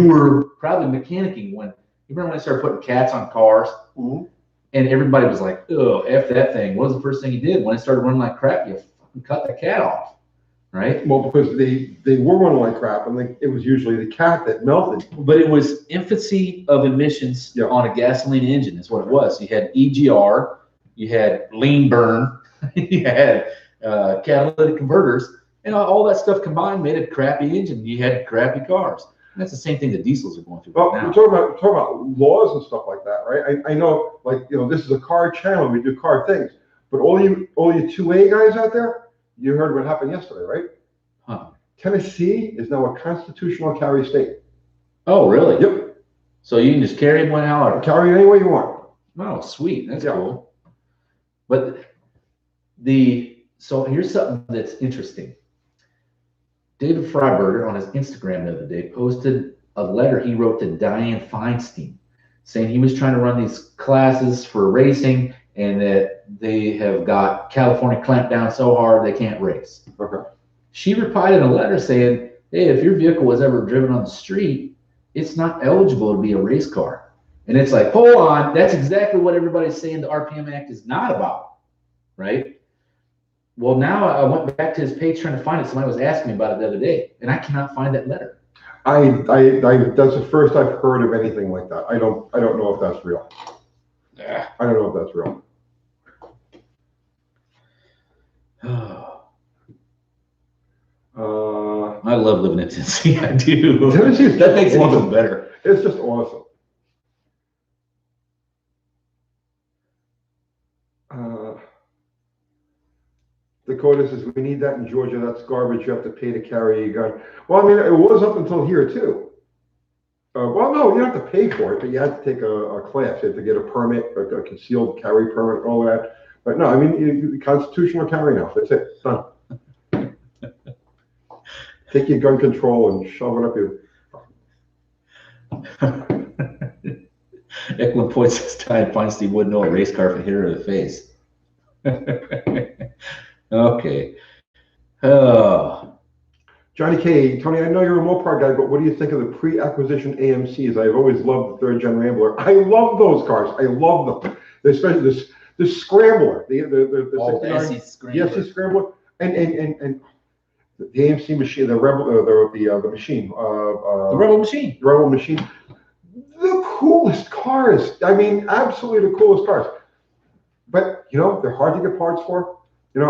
were probably mechanicking when they started putting cats on cars. Mm-hmm. And everybody was like, "Oh, F that thing." What was the first thing you did when it started running like crap? You fucking cut the cat off. right? Well, because they were running like crap, and it was usually the cat that melted. But it was infancy of emissions on a gasoline engine is what it was. You had EGR, you had lean burn, you had catalytic converters, and all that stuff combined made a crappy engine. You had crappy cars. And that's the same thing that diesels are going through Well, right now. we're talking about laws and stuff like that, right? I know, this is a car channel. We do car things, but all you 2A guys out there, you heard what happened yesterday, right? Huh. Tennessee is now a constitutional carry state. Oh, really? Yep. So you can just carry it one hour. Carry it any way you want. Oh, sweet. That's cool. But so here's something that's interesting. David Freiberger on his Instagram the other day posted a letter he wrote to Dianne Feinstein saying he was trying to run these classes for racing and that they have got California clamped down so hard they can't race. Okay. She replied in a letter saying, hey, if your vehicle was ever driven on the street, it's not eligible to be a race car. And it's like, hold on, that's exactly what everybody's saying the RPM Act is not about, right? Well, now I went back to his page trying to find it. Somebody was asking me about it the other day, and I cannot find that letter. That's the first I've heard of anything like that. I don't know if that's real. Yeah. I don't know if that's real. I love living in Tennessee. I do. Tennessee that makes it even better. It's just awesome. Dakota says, we need that in Georgia. That's garbage. You have to pay to carry a gun. Well, I mean, it was up until here, too. Well, no, you don't have to pay for it, but you have to take a class. You have to get a permit, a concealed carry permit, all that. But no, I mean, constitutional carry now. That's it. Done. Take your gun control and shove it up your... Eklund points says Dianne Feinstein wouldn't know a race car if it hit her in the face. Okay. Johnny K, Tony, I know you're a Mopar guy, but what do you think of the pre-acquisition AMCs? I've always loved the third-gen Rambler. I love those cars. I love them. Especially the Scrambler, the 69, Scrambler. the SC Scrambler, and the AMC machine, the Rebel, the machine, the Rebel machine. Rebel machine. The coolest cars. I mean, absolutely the coolest cars. But they're hard to get parts for.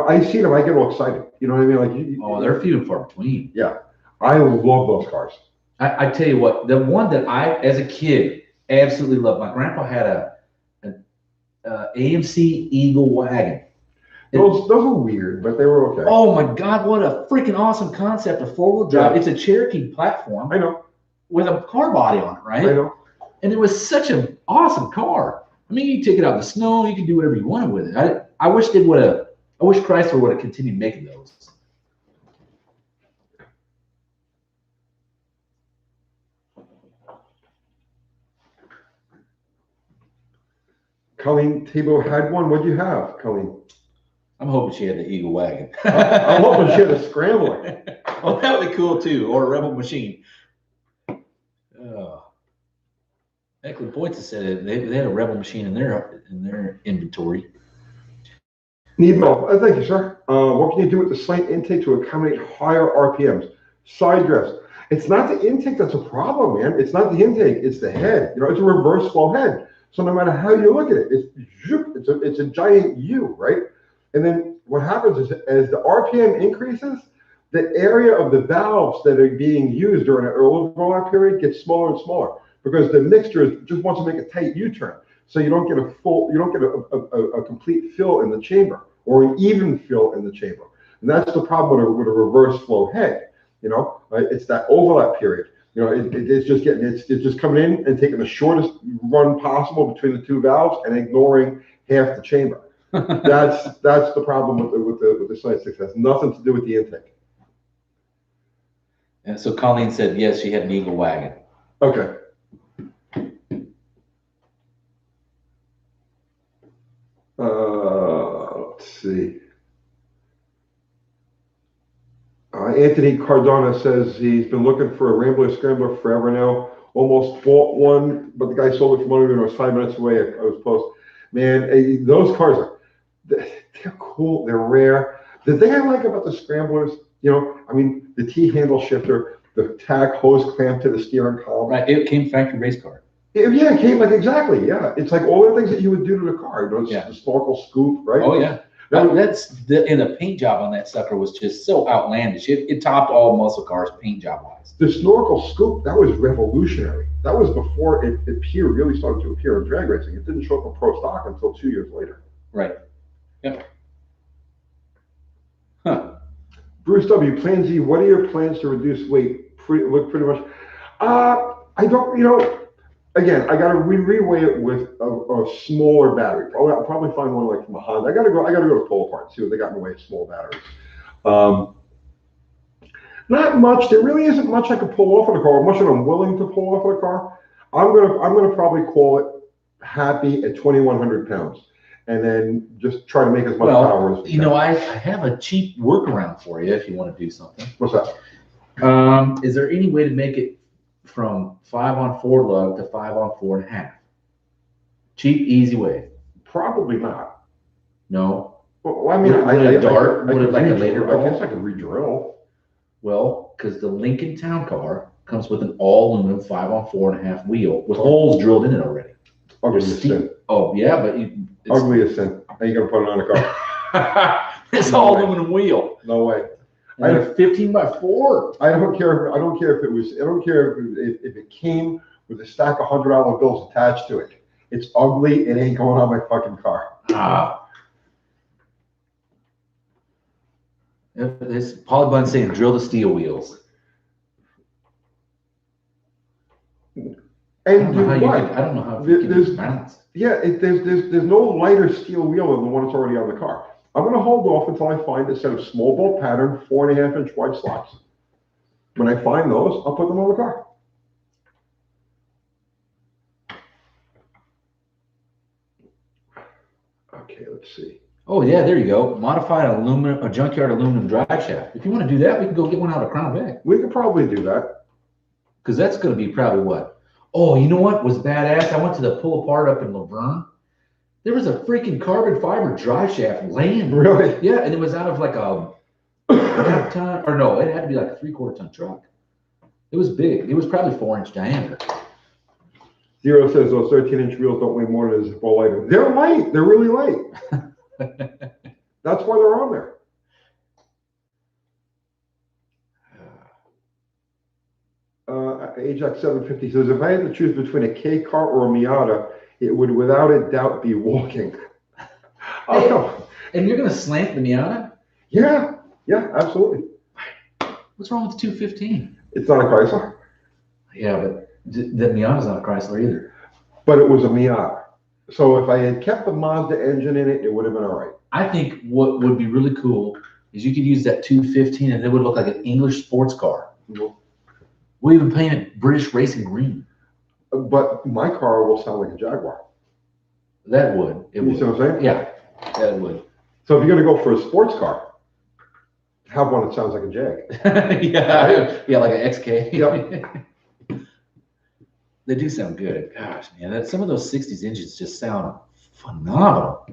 I see them, I get all excited. You know what I mean? Like, they're few and far between. Yeah, I love those cars. I tell you what, the one that I, as a kid, absolutely loved. My grandpa had an AMC Eagle Wagon. Those are weird, but they were okay. Oh my God, what a freaking awesome concept! A four-wheel drive. Yeah. It's a Cherokee platform. I know. With a car body on it, right? I know. And it was such an awesome car. I mean, you take it out in the snow, you can do whatever you wanted with it. I wish Chrysler would have continued making those. Colleen Tebow had one. What'd you have, Colleen? I'm hoping she had the Eagle Wagon. I'm hoping she had a Scrambler. Oh, that would be cool too, or a Rebel machine. Eklund Points said they had a Rebel machine in their inventory. Needmo, thank you, sir. What can you do with the slant intake to accommodate higher RPMs? Side drifts. It's not the intake that's a problem, man. It's not the intake. It's the head. It's a reverse flow head. So no matter how you look at it, it's a giant U, right? And then what happens is as the RPM increases, the area of the valves that are being used during an early rollout period gets smaller and smaller because the mixture just wants to make a tight U-turn. So you don't get a complete fill in the chamber or an even fill in the chamber. And that's the problem with a reverse flow head. It's that overlap period. It's just coming in and taking the shortest run possible between the two valves and ignoring half the chamber. That's the problem with the Slant 6. It has nothing to do with the intake. And so Colleen said yes, she had an Eagle Wagon. Okay. Let's see. Anthony Cardona says he's been looking for a Rambler Scrambler forever now. Almost bought one, but the guy sold it for money when I was 5 minutes away. I was close. Man, those cars they're cool. They're rare. The thing I like about the Scramblers You know, I mean, the T-handle shifter, the tag hose clamp to the steering column. Right, it came factory race car. Yeah, it came like exactly. Yeah, it's like all the things that you would do to the car. You know, the snorkel scoop, right? Oh yeah. And the paint job on that sucker was just so outlandish. It topped all muscle cars paint job wise. The snorkel scoop, that was revolutionary. That was before it really started to appear in drag racing. It didn't show up in pro stock until 2 years later. Right. Yep. Huh. Bruce W. Plan Z, what are your plans to reduce weight? Pretty much. I don't, you know, again, I got to reweigh it with a smaller battery. I'll probably find one like from a Honda. I got to go to Pull Apart and see what they got in the way of small batteries. Not much. There really isn't much I could pull off of the car, much that I'm willing to pull off of the car. I'm gonna probably call it happy at 2,100 pounds, and then just try to make as much power as. You know, I have a cheap workaround for you if you want to do something. What's that? Is there any way to make it from 5-on-4 lug to 5-on-4.5? Cheap, easy way. Probably not. No. Well, I mean, Would it like a later I guess I could re-drill. Well, because the Lincoln Town Car comes with an all-aluminum 5-on-4.5 wheel with holes drilled in it already. Ugly as sin. Oh yeah, but ugly as sin. How you gonna put it on a car? It's all aluminum wheel. No way. I had a 15x4. I don't care. I don't care if it came with a stack of $100 bills attached to it. It's ugly. It ain't going on my fucking car. This Polybun saying drill the steel wheels. And do what? I don't know how you can balance. Yeah, there's no lighter steel wheel than the one that's already on the car. I'm going to hold off until I find a set of small bolt pattern 4.5-inch wide slots. When I find those, I'll put them on the car. Okay, let's see. Oh yeah, there you go. Modified aluminum, a junkyard aluminum drive shaft. If you want to do that, we can go get one out of Crown Vic. We could probably do that. Because that's going to be probably what? Oh, you know what was badass? I went to the Pull Apart up in Laverne. There was a freaking carbon fiber drive shaft laying. Really? Yeah, and it was out of like a half-ton, or no, it had to be like a 3/4 ton truck. It was big. It was probably 4-inch diameter. Zero says those 13-inch wheels don't weigh more than a Zippo lighter. They're light. They're really light. That's why they're on there. Ajax 750 says, if I had to choose between a K car or a Miata, it would without a doubt be walking. Oh, and you're going to slant the Miata? Yeah, absolutely. What's wrong with the 215? It's not a Chrysler. Yeah, but the Miata's not a Chrysler either. But it was a Miata. So if I had kept the Mazda engine in it, it would have been all right. I think what would be really cool is you could use that 215 and it would look like an English sports car. We'll even paint it British racing green. But my car will sound like a Jaguar. That would. You see what I'm saying? Yeah, that would. So if you're going to go for a sports car, have one that sounds like a Jag. Yeah, like an XK. Yep. They do sound good. Gosh, man, some of those 60s engines just sound phenomenal.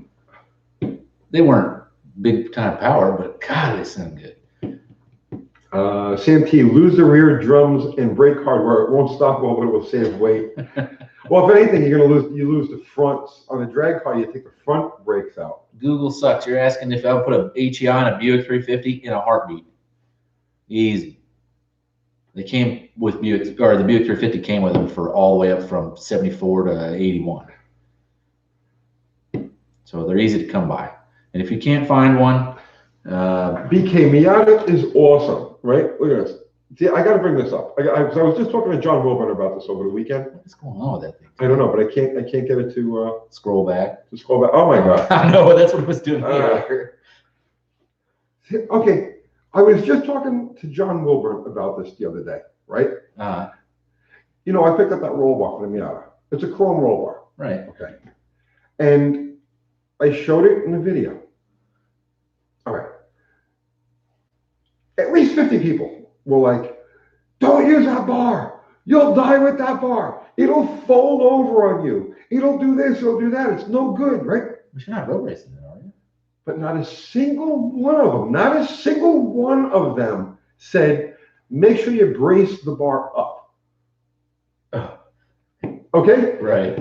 They weren't big time power, but God, they sound good. Sam T, lose the rear drums and brake hardware. It won't stop well, but it will save weight. Well, if anything, you lose the fronts. On a drag car, you take the front brakes out. Google sucks. You're asking if I would put a HEI on a Buick 350 in a heartbeat. Easy. They came with Buick, or the Buick 350 came with them for all the way up from 74 to 81. So they're easy to come by. And if you can't find one, BK Miata is awesome, right? Look at this. See, I got to bring this up. I was just talking to John Wilburn about this over the weekend. What's going on with that thing? I don't know, but I can't get it to scroll back. To scroll back. Oh my God! I know that's what it was doing here. Okay, I was just talking to John Wilburn about this the other day, right? You know, I picked up that roll bar for the Miata. It's a chrome roll bar. Right. Okay. And I showed it in the video. All right. At least 50 people were like, don't use that bar. You'll die with that bar. It'll fold over on you. It'll do this, it'll do that. It's no good, right? But you're not road racing then, are you? But not a single one of them, not a single one of them said, make sure you brace the bar up. Okay? Right.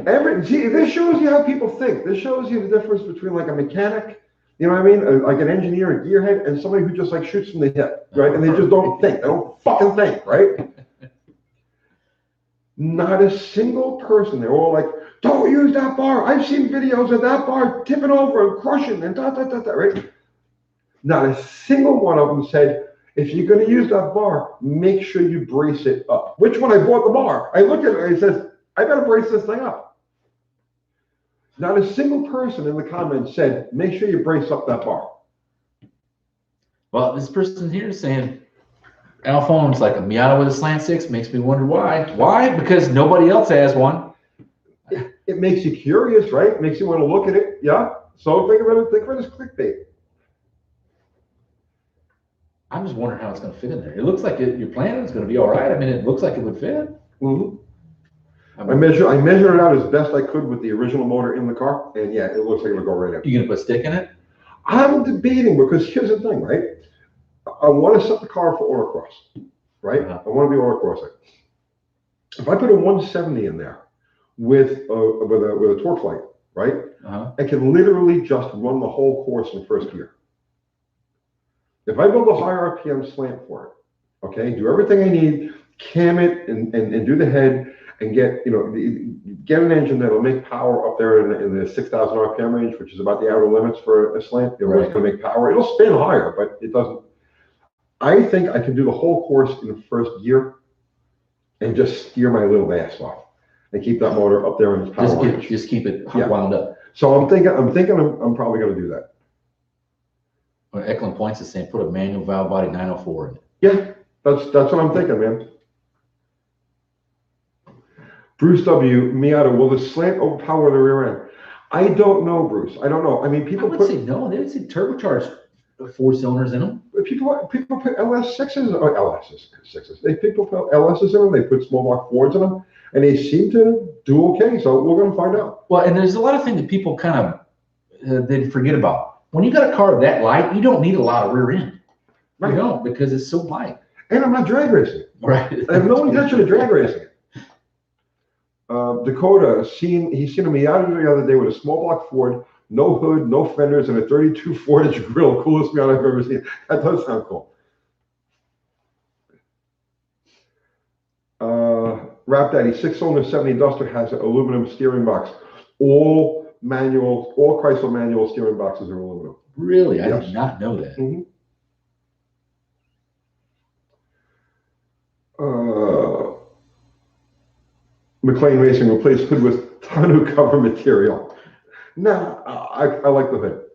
See, this shows you how people think. This shows you the difference between like a mechanic, you know what I mean? Like an engineer, a gearhead, and somebody who just like shoots from the hip, right? And they just don't think. They don't fucking think, right? Not a single person. They're all like, don't use that bar. I've seen videos of that bar tipping over and crushing and right? Not a single one of them said, if you're going to use that bar, make sure you brace it up. Which when I bought the bar, I look at it and I says, I better brace this thing up. Not a single person in the comments said, make sure you brace up that bar. Well, this person here is saying, Alphone's like a Miata with a slant six, makes me wonder why. Why? Because nobody else has one. It makes you curious, right? It makes you want to look at it. Yeah. So think of it as clickbait. I'm just wondering how it's going to fit in there. It looks like your plan is going to be all right. I mean, it looks like it would fit. Mm-hmm. I measured it out as best I could with the original motor in the car, and yeah, it looks like it'll go right in. You gonna put a stick in it? I'm debating because here's the thing, right? I want to set the car for autocross, right? I want to be autocrossing. If I put a 170 in there with a torque light, right? I can literally just run the whole course in first gear. If I build a high RPM slant for it, okay, do everything I need, cam it and do the head and get an engine that'll make power up there in the 6,000 RPM range, which is about the outer limits for a slant. It's going to make power. It'll spin higher, but it doesn't. I think I can do the whole course in the first gear and just steer my little ass off and keep that motor up there in its power range. Just keep it wound up. So I'm thinking I'm probably going to do that. Well, Eklund Points is saying put a manual valve body 904 in it. Yeah, that's what I'm thinking, man. Bruce W. Miata, will the slant overpower the rear end? I don't know, Bruce. I don't know. I mean, people say no. They would say turbocharged 4 cylinders in them. People put LS6s or LSs. People put LSs in them. They put small block Fords in them, and they seem to do okay. So we're going to find out. Well, and there's a lot of things that people kind of they forget about. When you got a car that light, you don't need a lot of rear end. Right. You don't, because it's so light. And I'm not drag racing. Right. I have no intention of drag racing. Dakota, he's seen a Miata the other day with a small block Ford, no hood, no fenders, and a 32 4-inch grill. Coolest Miata I've ever seen. That does sound cool. Rap Daddy, 6-cylinder 70 Duster has an aluminum steering box. All Chrysler manual steering boxes are aluminum. Really? I did not know that. Mm-hmm. McLean Racing replaced hood with tonneau cover material. Nah, I like the hood.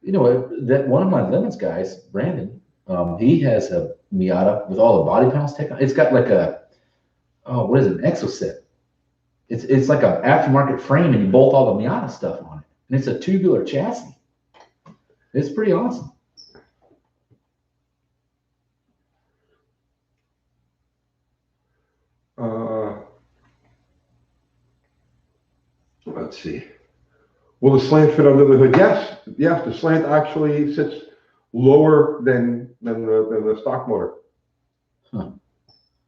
You know, that one of my Lemons guys, Brandon, he has a Miata with all the body panels taken. It's got like what is it, an exoset. It's like an aftermarket frame, and you bolt all the Miata stuff on it. And it's a tubular chassis. It's pretty awesome. Let's see. Will the slant fit under the hood? Yes. Yes, the slant actually sits lower than the stock motor. Huh.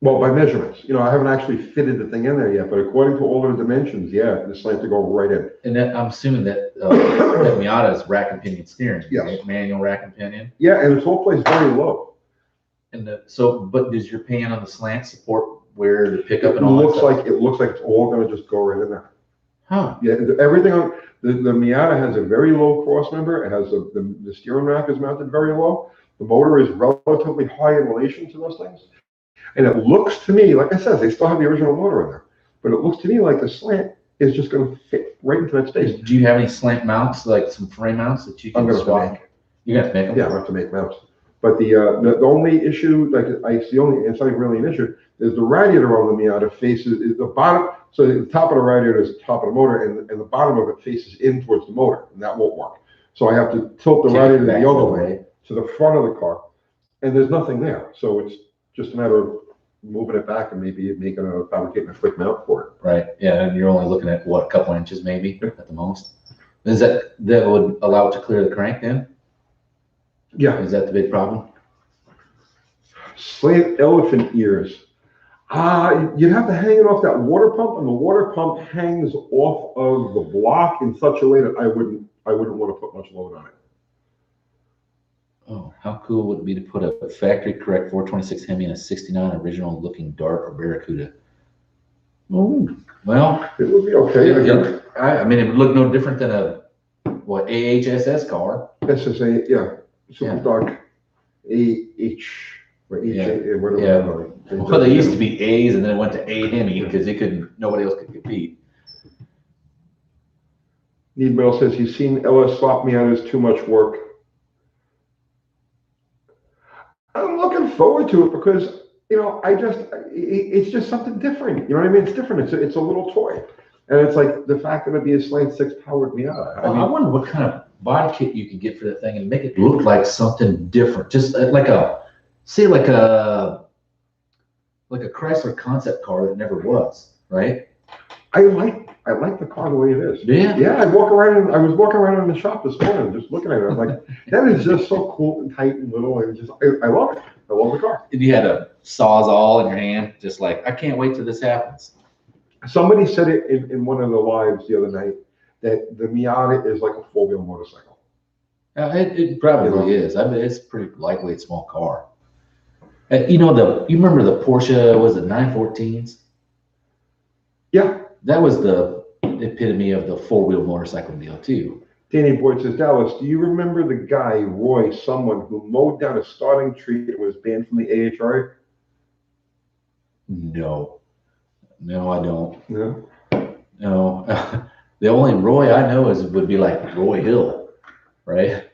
Well, by measurements. I haven't actually fitted the thing in there yet, but according to all the dimensions, yeah, the slant to go right in. And then I'm assuming that that Miata is rack and pinion steering. Yes. Right? Manual rack and pinion. Yeah, and this whole place very low. And but does your pan on the slant support where the pickup and it all looks that like it looks like it's all going to just go right in there. Huh. Yeah, everything on the Miata has a very low cross member. It has the steering rack is mounted very low. The motor is relatively high in relation to those things. And it looks to me, like I said, they still have the original motor in there, but it looks to me like the slant is just going to fit right into that space. Do you have any slant mounts, like some frame mounts that you can swap? You're going to make them? Yeah, I have to make mounts. But the only issue, it's not even really an issue, is the radiator on the Miata faces the bottom. So the top of the radiator is the top of the motor, and the bottom of it faces in towards the motor, and that won't work. So I have to tilt the radiator the other way to the front of the car, and there's nothing there. So it's just a matter of moving it back and maybe fabricating a quick mount for it. Right. Yeah, and you're only looking at what, a couple inches maybe at the most. Is that would allow it to clear the crank then? Yeah. Is that the big problem? Slant elephant ears. You'd have to hang it off that water pump, and the water pump hangs off of the block in such a way that I wouldn't want to put much load on it. Oh, how cool would it be to put a factory correct 426 Hemi in a 69 original looking Dart or Barracuda? Oh, well, it would be okay. I mean, it would look no different than a AHSS car. SSA, yeah, super dark, AH or HA, whatever. Well, they used to be A's, and then it went to A Hemi because nobody else could compete. Need Metal says he's seen LS swap me out as too much work. I'm looking forward to it because, it's just something different. You know what I mean? It's different. It's a little toy. And it's like the fact that it'd be a Slant 6 powered Miata. I wonder what kind of body kit you could get for that thing and make it look like something different. Just like a Chrysler concept car that never was, right? I like the car the way it is. Yeah. Yeah, I was walking around in the shop this morning just looking at it. I'm like, that is just so cool and tight and little. And I love it. I love the car. And you had a Sawzall in your hand, just like, I can't wait till this happens. Somebody said it in one of the lives the other night that the Miata is like a four-wheel motorcycle. It probably is. I mean, it's a pretty lightweight, small car. You remember the Porsche, was it 914s? Yeah. That was the epitome of the four-wheel motorcycle deal too. Danny Boyd says, Dallas, do you remember the guy, Roy, someone who mowed down a starting tree and was banned from the AHRA? No, I don't. No? No. The only Roy I know would be like Roy Hill, right?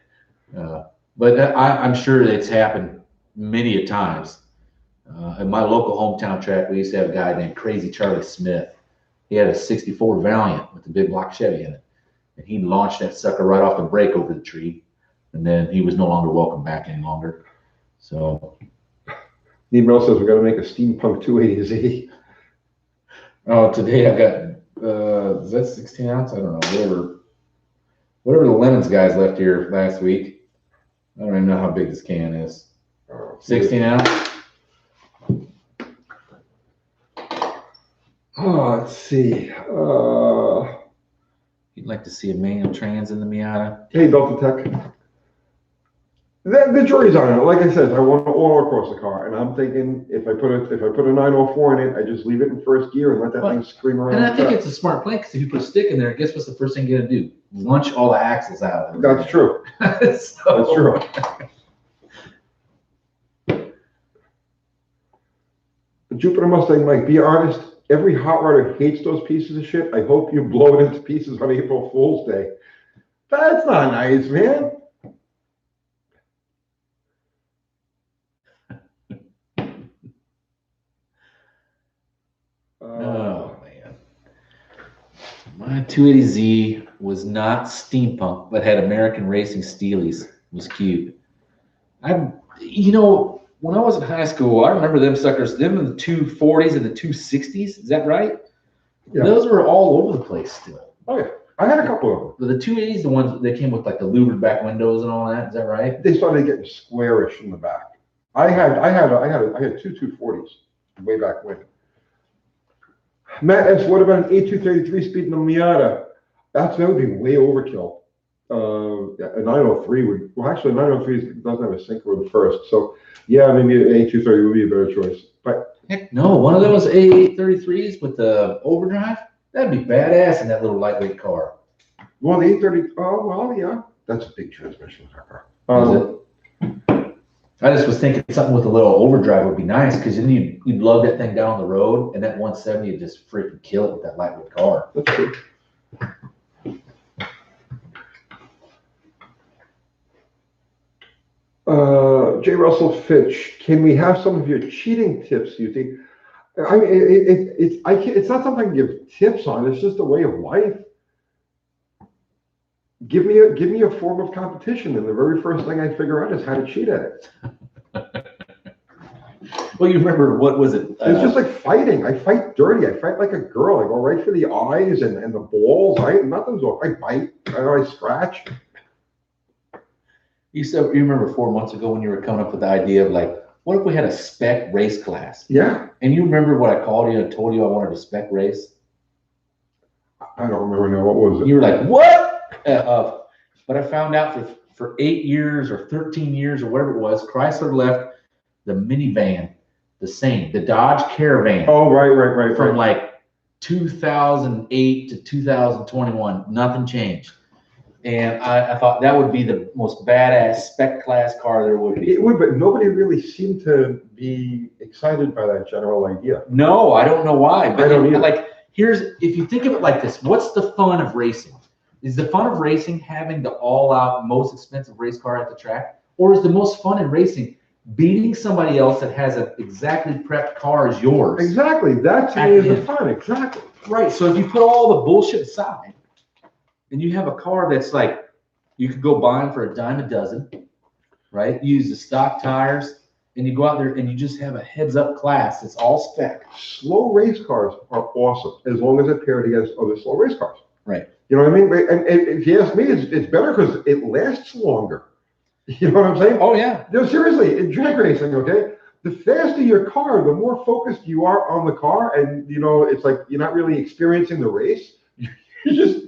But I'm sure it's happened many a times. In my local hometown track, we used to have a guy named Crazy Charlie Smith. He had a 64 Valiant with a big block Chevy in it. And he launched that sucker right off the brake over the tree. And then he was no longer welcome back any longer. So. Need Mel says, we're going to make a steampunk 280Z. Oh, today I got, is that 16 ounce? I don't know, whatever the Lemons guys left here last week. I don't even know how big this can is. 16 ounce? Oh, let's see. You'd like to see a manual trans in the Miata? Hey, Delta Tech. The jury's on it. Like I said, I want to all across the car, and I'm thinking if I put a 904 in it, I just leave it in first gear and let that thing scream around. And I think it's a smart play because if you put a stick in there, guess what's the first thing you're gonna do? Launch all the axles out. That's true. That's true. The Jupiter Mustang, Mike, be honest. Every hot rodder hates those pieces of shit. I hope you blow it into pieces on April Fool's Day. That's not nice, man. Oh man, my 280Z was not steampunk, but had American Racing Steelies. It was cute. When I was in high school, I remember them suckers. Them in the 240s and the 260s. Is that right? Yeah. Those were all over the place still. Oh yeah, I had a couple of them. The 280s, the ones that came with like the louvered back windows and all that. Is that right? They started getting squarish in the back. I had two 240s way back when. Matt asks, what about an A233 speed in the Miata? That would be way overkill. A 903 would, well, actually, a 903 doesn't have a synchro with the first. So, yeah, maybe an A230 would be a better choice. But heck no, one of those A833s with the overdrive, that'd be badass in that little lightweight car. Well, the 830, oh, well, yeah, that's a big transmission in that car. Is it? I just was thinking something with a little overdrive would be nice because then you'd lug that thing down the road and that 170 would just freaking kill it with that lightweight car. That's true. J. Russell Fitch, can we have some of your cheating tips? You think? I mean, it's not something I can give tips on. It's just a way of life. Give me a form of competition, and the very first thing I figure out is how to cheat at it. Well, you remember, what was it? It's just like fighting. I fight dirty. I fight like a girl. I go right for the eyes and the balls. Nothing's off. I bite. I scratch. You remember 4 months ago when you were coming up with the idea of like, what if we had a spec race class? Yeah. And you remember what I called you and told you I wanted a spec race? I don't remember now. What was it? You were like, what? But I found out for 8 years or 13 years or whatever it was, Chrysler left the minivan the same, the Dodge Caravan. Oh, right. From like 2008 to 2021, nothing changed. And I thought that would be the most badass spec class car there would be. It would, but nobody really seemed to be excited by that general idea. No, I don't know why. But I don't either. Like, if you think of it like this, what's the fun of racing? Is the fun of racing having the all-out, most expensive race car at the track? Or is the most fun in racing beating somebody else that has an exactly prepped car as yours? Exactly. That to me is the fun. Exactly. Right. So if you put all the bullshit aside and you have a car that's like, you could go buy them for a dime a dozen, right? You use the stock tires and you go out there and you just have a heads-up class. It's all spec. Slow race cars are awesome as long as they're paired against other slow race cars. Right. You know what I mean? And if you ask me, it's better because it lasts longer. You know what I'm saying? Oh, yeah. No, seriously, in drag racing, okay? The faster your car, the more focused you are on the car. And, you know, it's like you're not really experiencing the race. You're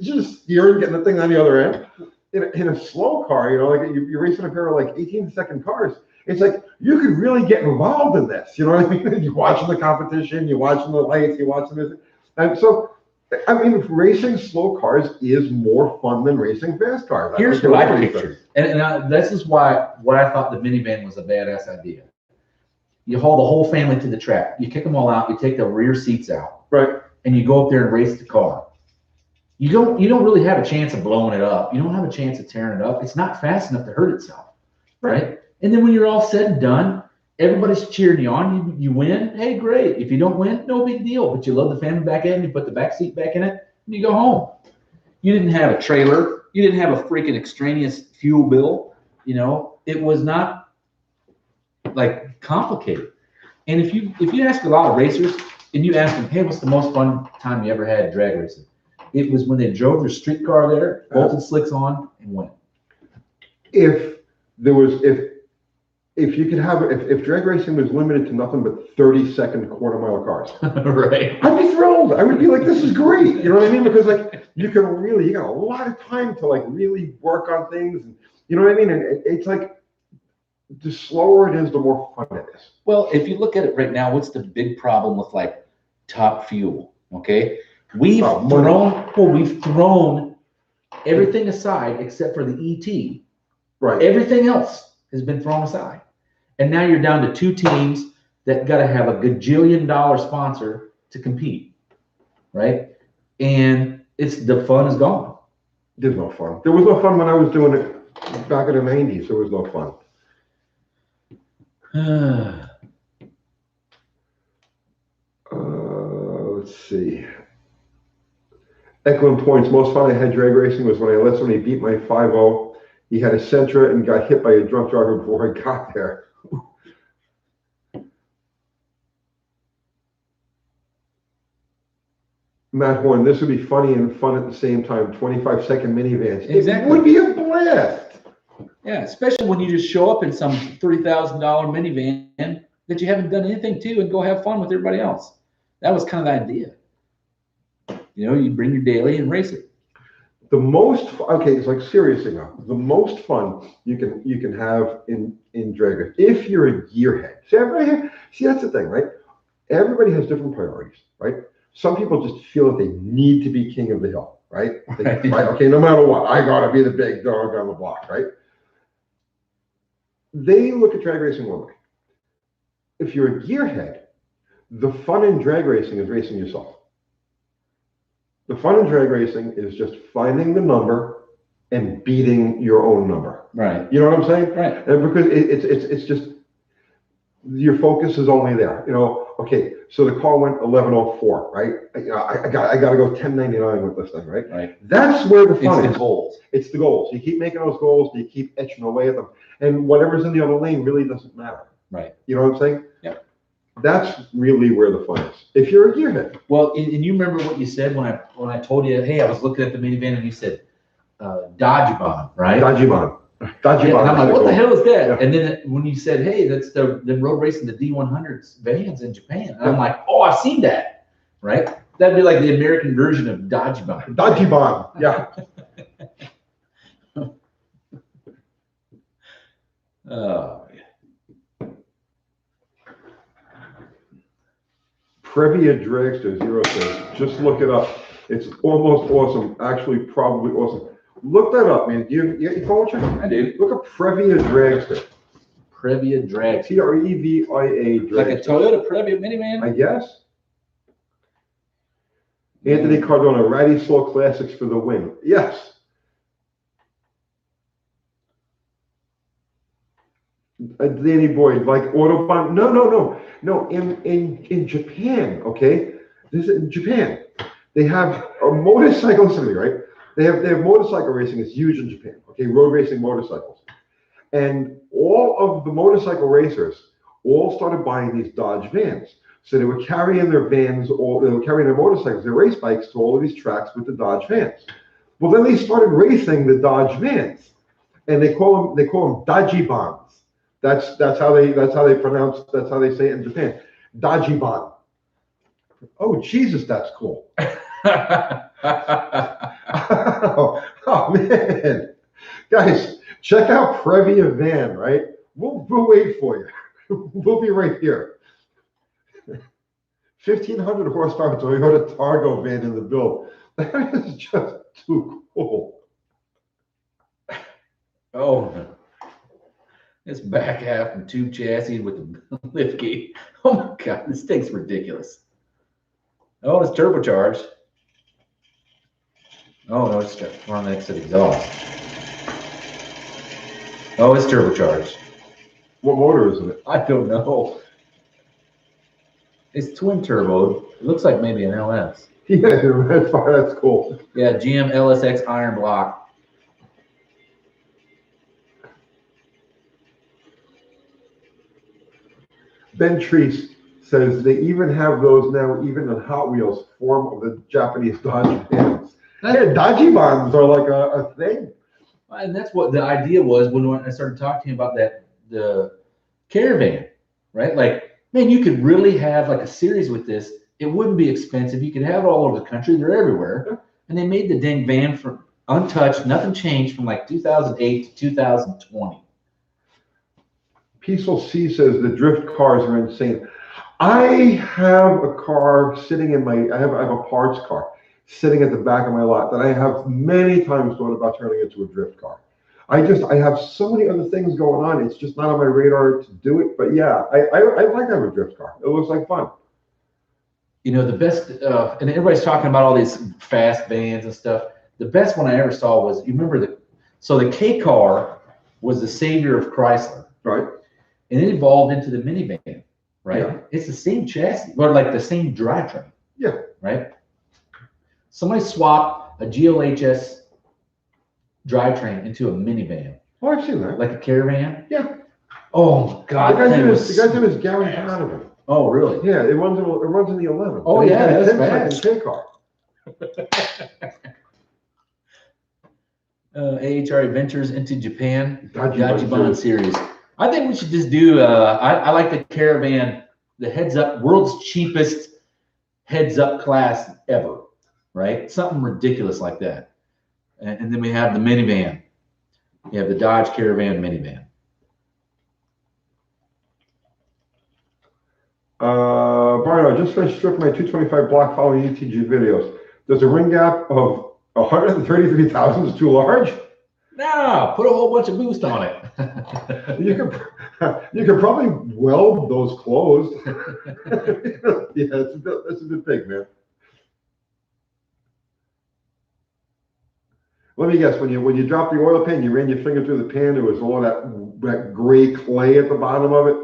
just steering, getting the thing on the other end. In a slow car, you know, like you're racing a pair of like 18-second cars. It's like you could really get involved in this. You know what I mean? You're watching the competition, you're watching the lights, you're watching this. And so, I mean, racing slow cars is more fun than racing fast cars. Here's what I pictured. And this is why what I thought the minivan was a badass idea. You haul the whole family to the track. You kick them all out. You take the rear seats out. Right. And you go up there and race the car. You don't really have a chance of blowing it up. You don't have a chance of tearing it up. It's not fast enough to hurt itself. Right. And then when you're all said and done, everybody's cheering you on. You win. Hey, great. If you don't win, no big deal. But you load the family back in, you put the back seat back in it, and you go home. You didn't have a trailer. You didn't have a freaking extraneous fuel bill. You know, it was not like complicated. And if you ask a lot of racers and you ask them, hey, what's the most fun time you ever had drag racing? It was when they drove their street car there, bolted slicks on, and went. If drag racing was limited to nothing but 30-second quarter-mile cars, right? I'd be thrilled. I would be like, this is great. You know what I mean? Because like you got a lot of time to like really work on things. And, you know what I mean? And it's like the slower it is, the more fun it is. Well, if you look at it right now, what's the big problem with like top fuel? Okay, we've thrown everything aside except for the ET. Right. Everything else has been thrown aside. And now you're down to two teams that got to have a gajillion-dollar sponsor to compete, right? And the fun is gone. There's no fun. There was no fun when I was doing it back in the 90s. There was no fun. Let's see. Eklund points, most fun I had drag racing was when I let somebody beat my 5.0. He had a Sentra and got hit by a drunk driver before I got there. Matt Horn, this would be funny and fun at the same time. 25-second minivans. Exactly. It would be a blast. Yeah, especially when you just show up in some $30,000 minivan that you haven't done anything to and go have fun with everybody else. That was kind of the idea. You know, you bring your daily and race it. The most, okay, it's like seriously now, the most fun you can have in drag racing, if you're a gearhead. See, that's the thing, right? Everybody has different priorities, right? Some people just feel that they need to be king of the hill, right? Right. Okay, no matter what, I gotta be the big dog on the block, right? They look at drag racing one way. If you're a gearhead, the fun in drag racing is racing yourself. The fun in drag racing is just finding the number and beating your own number. Right. You know what I'm saying? Right. And because it's just your focus is only there. You know, okay, so the car went 11:04, right? I got to go 10:99 with this thing, right? Right. That's where the fun is. It's the goals. It's the goals. You keep making those goals, you keep etching away at them. And whatever's in the other lane really doesn't matter. Right. You know what I'm saying? Yeah. That's really where the fun is. If you're a gearhead. Well, and you remember what you said when I told you, hey, I was looking at the minivan and you said, Dodgebon, right? Dodgebon. Dodgebon. Yeah, and I'm like, what the hell is that? Yeah. And then when you said, hey, that's the road racing, the D100s vans in Japan. And I'm like, oh, I've seen that, right? That'd be like the American version of Dodgebon. Dodgebon, yeah. Previa Dragster 0 says, just look it up. It's almost awesome. Actually, probably awesome. Look that up, man. Do you get your phone with you? I do. Look up Previa Dragster. Previa Dragster. Previa Dragster. Like a Toyota Previa minivan? I guess. Anthony Cardona, Ratty Slow Classics for the win. Yes. Danny Boyd, like Autobahn. No. In Japan, okay? This is in Japan. They have a motorcycle, listen to me, right? They have motorcycle racing. It's huge in Japan, okay? Road racing motorcycles. And all of the motorcycle racers all started buying these Dodge vans. So they were carrying their vans, or they were carrying their motorcycles, their race bikes to all of these tracks with the Dodge vans. Well, then they started racing the Dodge vans, and they call them Dodgebons. That's how they say it in Japan. Dodgebon. Oh Jesus, that's cool. oh man, guys, check out Previa Van, right? We'll wait for you. We'll be right here. 1,500 horsepower Toyota Targo van in the build. That is just too cool. Oh, this back half and tube chassis with the lift gate. Oh my God, this thing's ridiculous. Oh, it's turbocharged. Oh no, it's got front exit exhaust. Oh, it's turbocharged. What motor is it? I don't know. It's twin turbo. It looks like maybe an LS. Yeah, that's fine. That's cool. Yeah, GM LSX iron block. Ben Treese says they even have those now, even in Hot Wheels form of the Japanese Dodge vans. Yeah, Dodgebons are like a thing. And that's what the idea was when I started talking about the caravan, right? Like, man, you could really have like a series with this. It wouldn't be expensive. You could have it all over the country. They're everywhere. And they made the dang van from untouched. Nothing changed from like 2008 to 2020. Peaceful C says the drift cars are insane. I have a car sitting in I have a parts car sitting at the back of my lot that I have many times thought about turning into a drift car. I have so many other things going on. It's just not on my radar to do it. But yeah, I'd like to have a drift car. It looks like fun. You know, the best, and everybody's talking about all these fast vans and stuff. The best one I ever saw was, you remember the K car was the savior of Chrysler. Right. And it evolved into the minivan, right? Yeah. It's the same chassis, or like the same drivetrain. Yeah. Right? Somebody swapped a GLHS drivetrain into a minivan. Oh, I've seen that. Like a caravan? Yeah. Oh my God. The guy's name is Gary Donovan. Oh, really? Yeah, it runs in the 11. Oh, yeah, that's fast. K car. AHR Adventures into Japan, Dodgebon series. I think we should just do, I like the caravan, the heads up, world's cheapest heads up class ever, right? Something ridiculous like that. And then we have the minivan. You have the Dodge Caravan minivan. Barno, I just finished stripping my 225 block following UTG videos. Does a ring gap of 133,000 is too large? No, put a whole bunch of boost on it. You could probably weld those closed. Yeah, that's a bit big, man. Let me guess, when you dropped the oil pan, you ran your finger through the pan, there was all that gray clay at the bottom of it.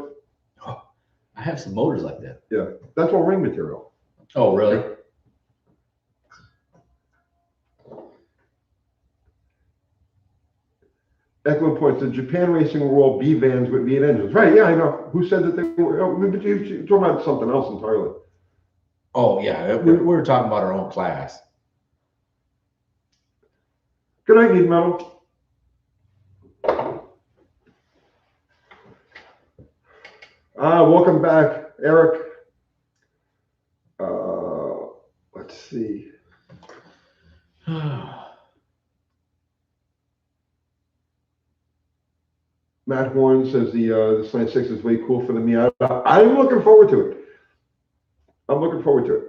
Oh, I have some motors like that. Yeah, that's all ring material. Oh, really? Eklund points to Japan racing were all B vans with V8 engines. Right, yeah, I know. Who said that they were? Oh, but you're talking about something else entirely. Oh, yeah, we're talking about our own class. Good night, Need Metal. Welcome back, Eric. Let's see. Matt Horn says the Slant 6 is way cool for the Miata. I'm looking forward to it. I'm looking forward to it.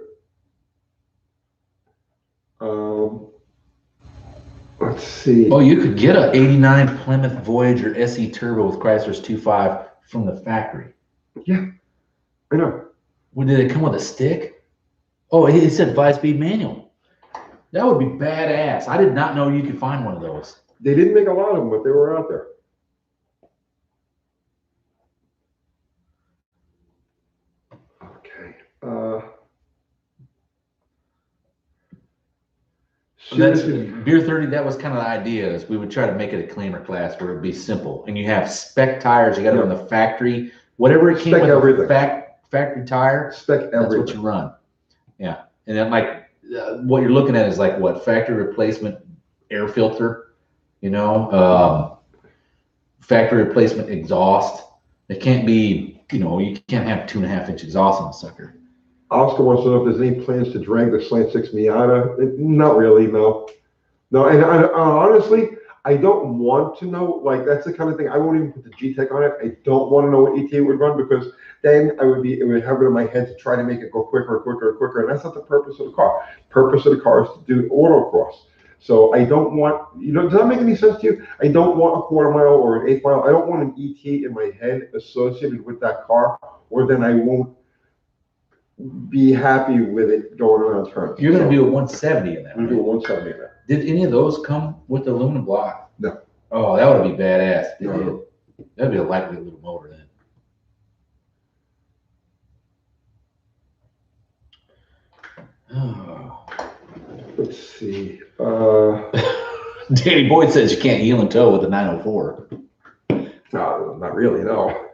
Let's see. Oh, you could get a 89 Plymouth Voyager SE Turbo with Chrysler's 2.5 from the factory. Yeah, I know. Well, did it come with a stick? Oh, it said 5-speed manual. That would be badass. I did not know you could find one of those. They didn't make a lot of them, but they were out there. Okay. That's Beer 30. That was kind of the idea, is we would try to make it a cleaner class where it'd be simple. And you have spec tires. You got to run the factory, whatever it came Spec with. Everything. Factory tire. Spec everything. That's what you run. Yeah, and then like what you're looking at is like what factory replacement air filter, factory replacement exhaust. It can't be, you can't have 2.5-inch exhaust on the sucker. Oscar wants to know if there's any plans to drag the Slant 6 Miata. Not really, no. No, and honestly, I don't want to know. Like, that's the kind of thing, I won't even put the G-Tech on it. I don't want to know what ETA would run, because then it would have it in my head to try to make it go quicker, and that's not the purpose of the car. The purpose of the car is to do autocross. So I don't want, does that make any sense to you? I don't want a 1/4 mile or an 1/8 mile. I don't want an ETA in my head associated with that car, or then I won't be happy with it going around turns. You're going to do a 170 in that. I'm going to do a 170 in that. Did any of those come with the aluminum block? No. Oh, that would be badass. No. That'd be a lightweight little motor then. Oh. Let's see. Danny Boyd says you can't heel and toe with the 904. No, not really, no.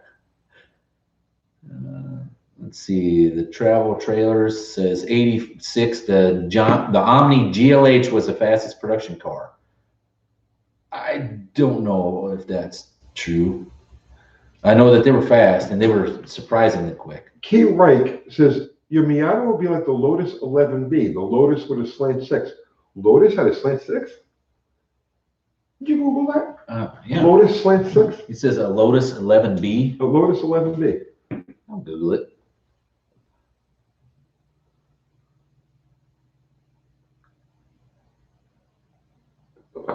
Let's see. The travel trailers says 86. The Omni GLH was the fastest production car. I don't know if that's true. I know that they were fast and they were surprisingly quick. Key Reich says your Miata will be like the Lotus 11B, the Lotus with a Slant 6. Lotus had a Slant 6? Did you Google that? Yeah. Lotus Slant 6? It says a Lotus 11B. A Lotus 11B. I'll Google it. Okay.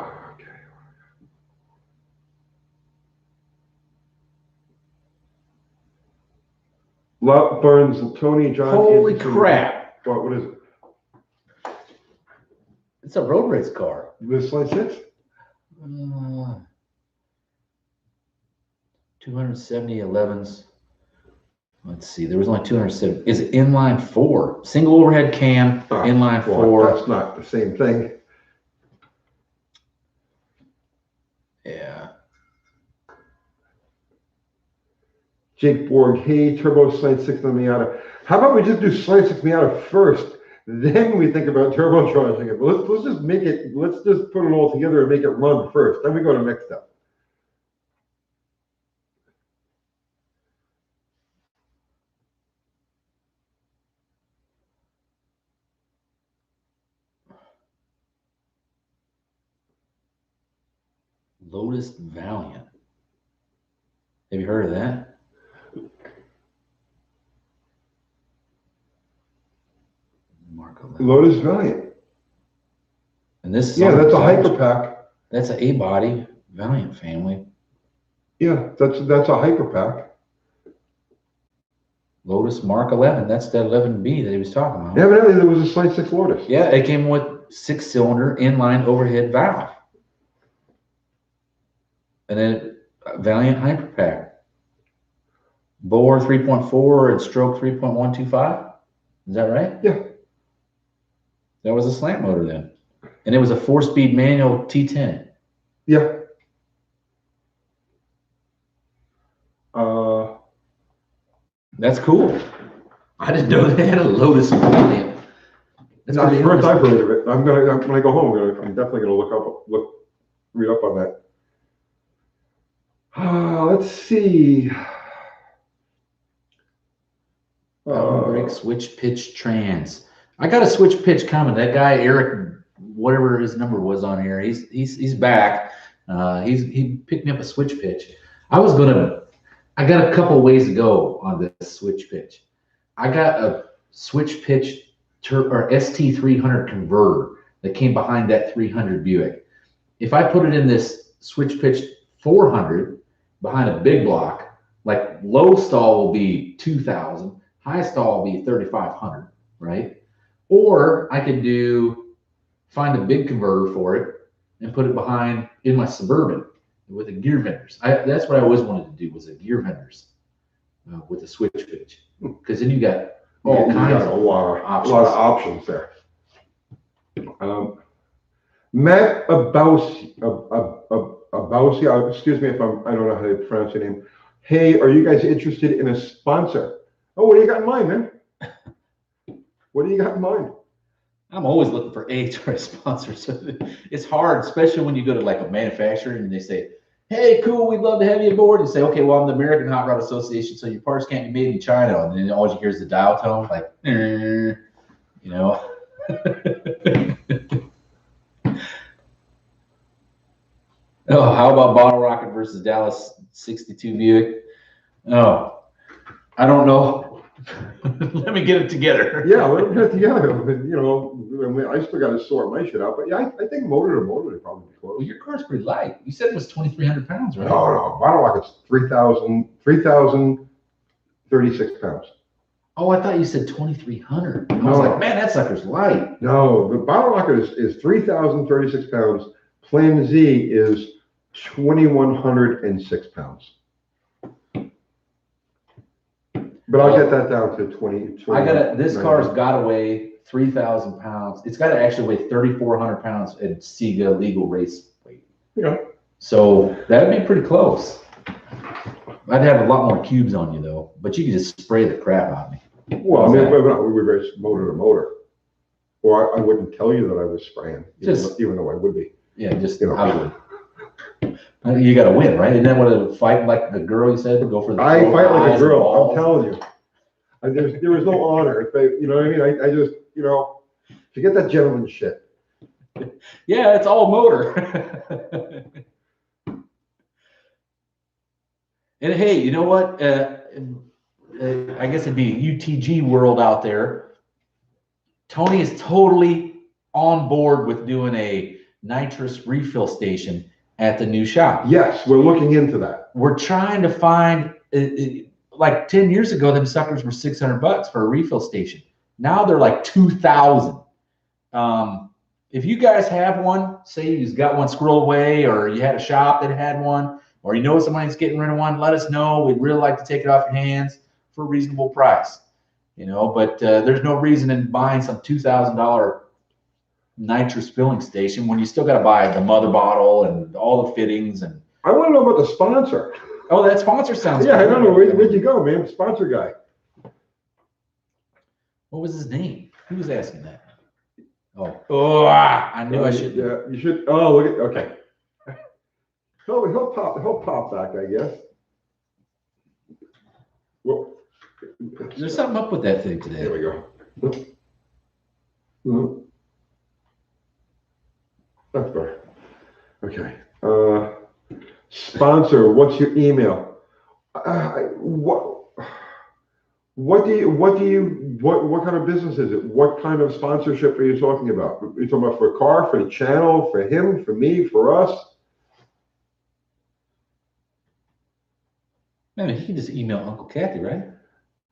Lot Burns, Tony, John. Holy Anderson. crap. What is it? It's a road race car. The Slant 6? 270 11s. Let's see. There was only 270. Is it inline 4? Single overhead cam, inline 4. That's not the same thing. Yeah. Jake Borg, hey, turbo Slant 6 on the Miata. How about we just do Slant 6 Miata first? Then we think about turbocharging it. But let's just make it, let's just put it all together and make it run first. Then we go to the next step. Lotus Valiant. Have you heard of that? Lotus Valiant. And this is that's a hyper pack. That's an A-body Valiant family. Yeah, that's a hyper pack. Lotus Mark 11. That's the 11B that he was talking about. Evidently, there was a Slant 6 Lotus. Yeah, it came with 6-cylinder inline overhead valve. And then Valiant Hyper Pack. Bore 3.4 and stroke 3.125. Is that right? Yeah. That was a slant motor then. And it was a 4-speed manual T10. Yeah. That's cool. I didn't know they had a Lotus. That's That's the first I've heard of it. When I go home, I'm definitely gonna read up on that. Let's see. Break switch pitch trans. I got a switch pitch coming. That guy Eric, whatever his number was on here, he's back. He picked me up a switch pitch. I got a couple ways to go on this switch pitch. I got a switch pitch or ST300 converter that came behind that 300 Buick. If I put it in this switch pitch 400 behind a big block, like low stall will be 2,000, high stall will be 3,500, right? Or I could find a big converter for it and put it behind in my Suburban with a gear vendors. That's what I always wanted to do, was a gear vendors with a switch pitch, because then you got all kinds of a lot of options there. Matt Abausi, excuse me if I don't know how to pronounce your name. Hey, are you guys interested in a sponsor? Oh, what do you got in mind, man? What do you got in mind? I'm always looking for AHRS sponsors. It's hard, especially when you go to like a manufacturer and they say, hey, cool, we'd love to have you aboard. And say, okay, well, I'm the American Hot Rod Association, so your parts can't be made in China. And then all you hear is the dial tone, like, you know. Oh, how about Bottle Rocket versus Dallas 62 Buick? Oh, I don't know. Let me get it together. Yeah, let me get it together. You know, I still got to sort my shit out. But yeah, I think motor to motor would probably be close. Well, your car's pretty light. You said it was 2,300 pounds, right? No, Bottle Rocket's 3,036 pounds. Oh, I thought you said 2,300. I was like, man, that sucker's light. No, the Bottle Rocket is 3,036 pounds. Plan Z is 2,106 pounds. But I'll get that down to 20. This car's got to weigh 3,000 pounds. It's got to actually weigh 3,400 pounds at SEGA legal race weight. Yeah. So that'd be pretty close. I'd have a lot more cubes on you though, but you could just spray the crap out of me. Well, I mean, we would race motor to motor. Or I wouldn't tell you that I was spraying, even though I would be. Yeah, just, you know, I would. You got to win, right? Isn't that what a fight like the girl you said? Go for the. I fight like a girl. I'm telling you. There was no honor. You know what I mean? I just, you know, forget that gentleman shit. Yeah, it's all motor. And hey, you know what? I guess it'd be a UTG world out there. Tony is totally on board with doing a nitrous refill station at the new shop. Yes, we're looking into that. We're trying to find, like 10 years ago, them suckers were $600 for a refill station. Now they're like 2,000. If you guys have one, say you've got one squirreled away, or you had a shop that had one, or you know somebody's getting rid of one, let us know. We'd really like to take it off your hands for a reasonable price. You know, but there's no reason in buying some $2,000 nitrous filling station when you still got to buy the mother bottle and all the fittings. And I want to know about the sponsor. Oh, that sponsor sounds yeah, I don't know. Where'd you go, man? Sponsor guy. What was his name? Who was asking that? Oh, I knew I should. Yeah, you should. Oh, look at, okay. He'll pop back, I guess. Well, there's something up with that thing today. There we go. Mm-hmm. That's better. Okay. Sponsor, what's your email? What kind of business is it? What kind of sponsorship are you talking about? Are you talking about for a car, for the channel, for him, for me, for us? Man, he can just email Uncle Kathy, right?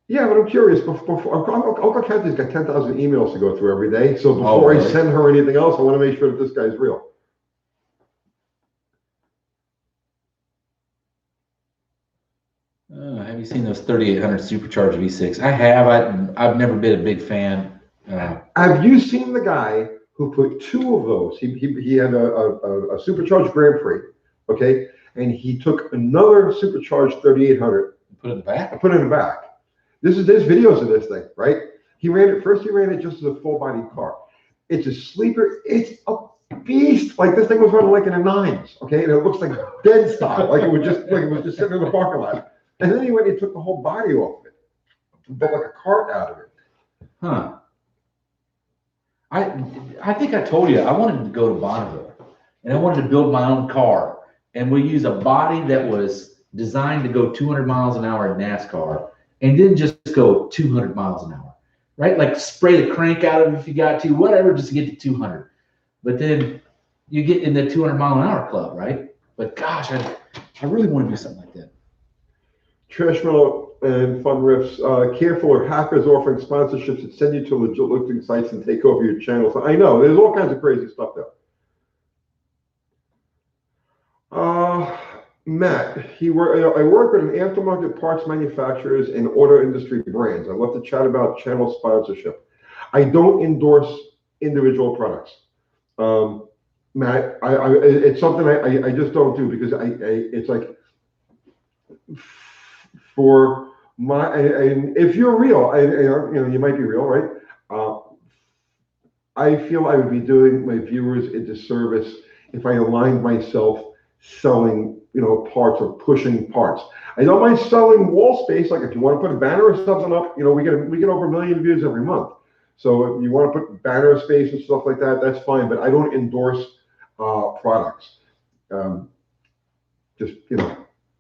Yeah, but I'm curious. Uncle Kathy's got 10,000 emails to go through every day. So before I send her anything else, I want to make sure that this guy's real. Have you seen those 3,800 supercharged V6? I have. I've never been a big fan. Have you seen the guy who put two of those? He had a supercharged Grand Prix, okay, and he took another supercharged 3,800. Put it in the back. I put it in the back. There's videos of this thing, right? He ran it just as a full body car. It's a sleeper. It's a beast. Like this thing was running like in the nines, okay? And it looks like dead stock, like it was just sitting in the parking lot. And then he went and took the whole body off of it, built like a cart out of it. Huh. I think I told you I wanted to go to Bonneville and I wanted to build my own car, and we use a body that was designed to go 200 miles an hour in NASCAR and didn't just go 200 miles an hour, right? Like spray the crank out of it if you got to, whatever, just to get to 200. But then you get in the 200 mile an hour club, right? But gosh, I really want to do something like that. Trash metal and fun riffs. Careful, or hackers offering sponsorships that send you to legit looking sites and take over your channel. So I know there's all kinds of crazy stuff there. Matt, I work with an aftermarket parts manufacturers and auto industry brands. I'd love to chat about channel sponsorship. I don't endorse individual products. Matt, it's something I just don't do, because it's like, for my, and if you're real, you might be real, right? I feel I would be doing my viewers a disservice if I aligned myself selling, parts or pushing parts. I don't mind selling wall space. Like if you want to put a banner or something up, we get over 1 million views every month. So if you want to put banner space and stuff like that, that's fine. But I don't endorse products.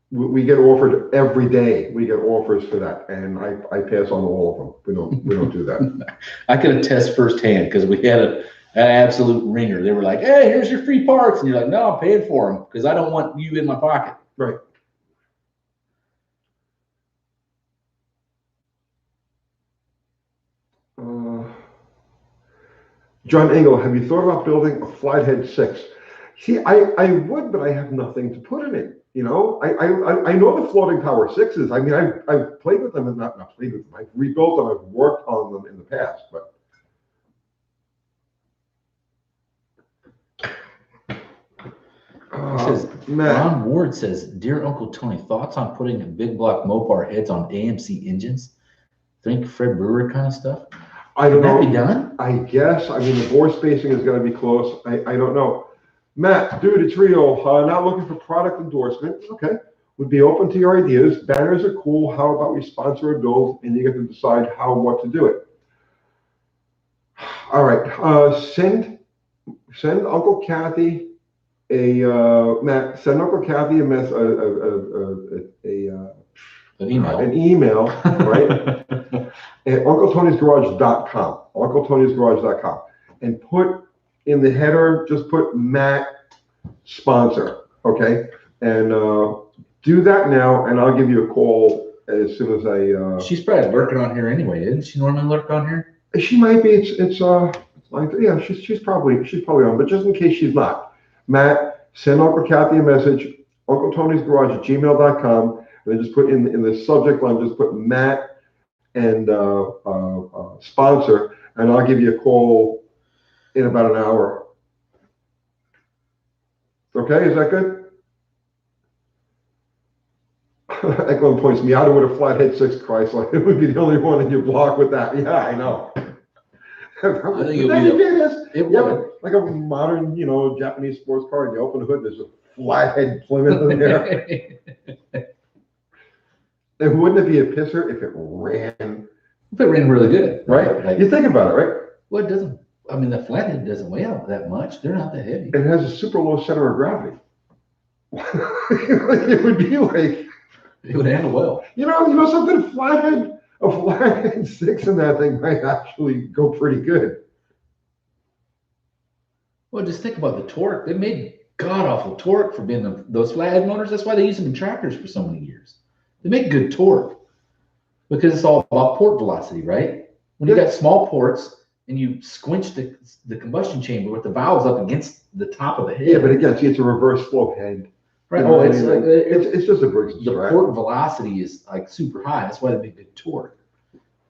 We get offered every day. We get offers for that, and I pass on all of them. We don't do that. I can attest firsthand, because we had an absolute ringer. They were like, "Hey, here's your free parts," and you're like, "No, I'm paying for them because I don't want you in my pocket." Right. John Engel, have you thought about building a Flathead 6? See, I would, but I have nothing to put in it. I know the floating power 6s. I mean, I've played with them, and not played with them. I've rebuilt them. I've worked on them in the past, but. Ron Ward says, "Dear Uncle Tony, thoughts on putting big block Mopar heads on AMC engines? Think Fred Brewer kind of stuff? I don't know. Can that be done? I guess. I mean, the bore spacing is going to be close. I don't know. Matt, dude, it's real. Not looking for product endorsement. Okay. Would be open to your ideas. Banners are cool. How about we sponsor a build and you get to decide what to do it? All right. Send Uncle Kathy Matt, send Uncle Kathy an email, right? At UncleTony'sGarage.com, UncleTony'sGarage.com, and put in the header, just put Matt sponsor, okay? And do that now, and I'll give you a call as soon as I. She's probably lurking on here anyway. Isn't she normally lurk on here? She might be. It's like, yeah, she's probably on, but just in case she's not. Matt, send Uncle Kathy a message, UncleTony'sGarage@gmail.com, and then just put in the subject line, just put Matt and sponsor, and I'll give you a call in about an hour. Okay, is that good? Eklund points me out with a Flathead 6 Chrysler. It would be the only one in your block with that. Yeah, I know. I think it would. Like a modern, Japanese sports car, and you open the hood, there's a Flathead Plymouth in there. And wouldn't it be a pisser if it ran? If it ran really good, right? Like, you think about it, right? Well, it doesn't. I mean, the Flathead doesn't weigh out that much. They're not that heavy. And it has a super low center of gravity. It would be like. It would handle well. Something a Flathead 6 in that thing might actually go pretty good. Well, just think about the torque. They made god-awful torque for being those Flathead motors. That's why they use them in tractors for so many years. They make good torque because it's all about port velocity, right? When you got small ports and you squinch the combustion chamber with the valves up against the top of the head. Yeah, but again, see, it's a reverse flow head. Right. It's just a Briggs & The Stratton. port velocity is like super high. That's why they make good torque.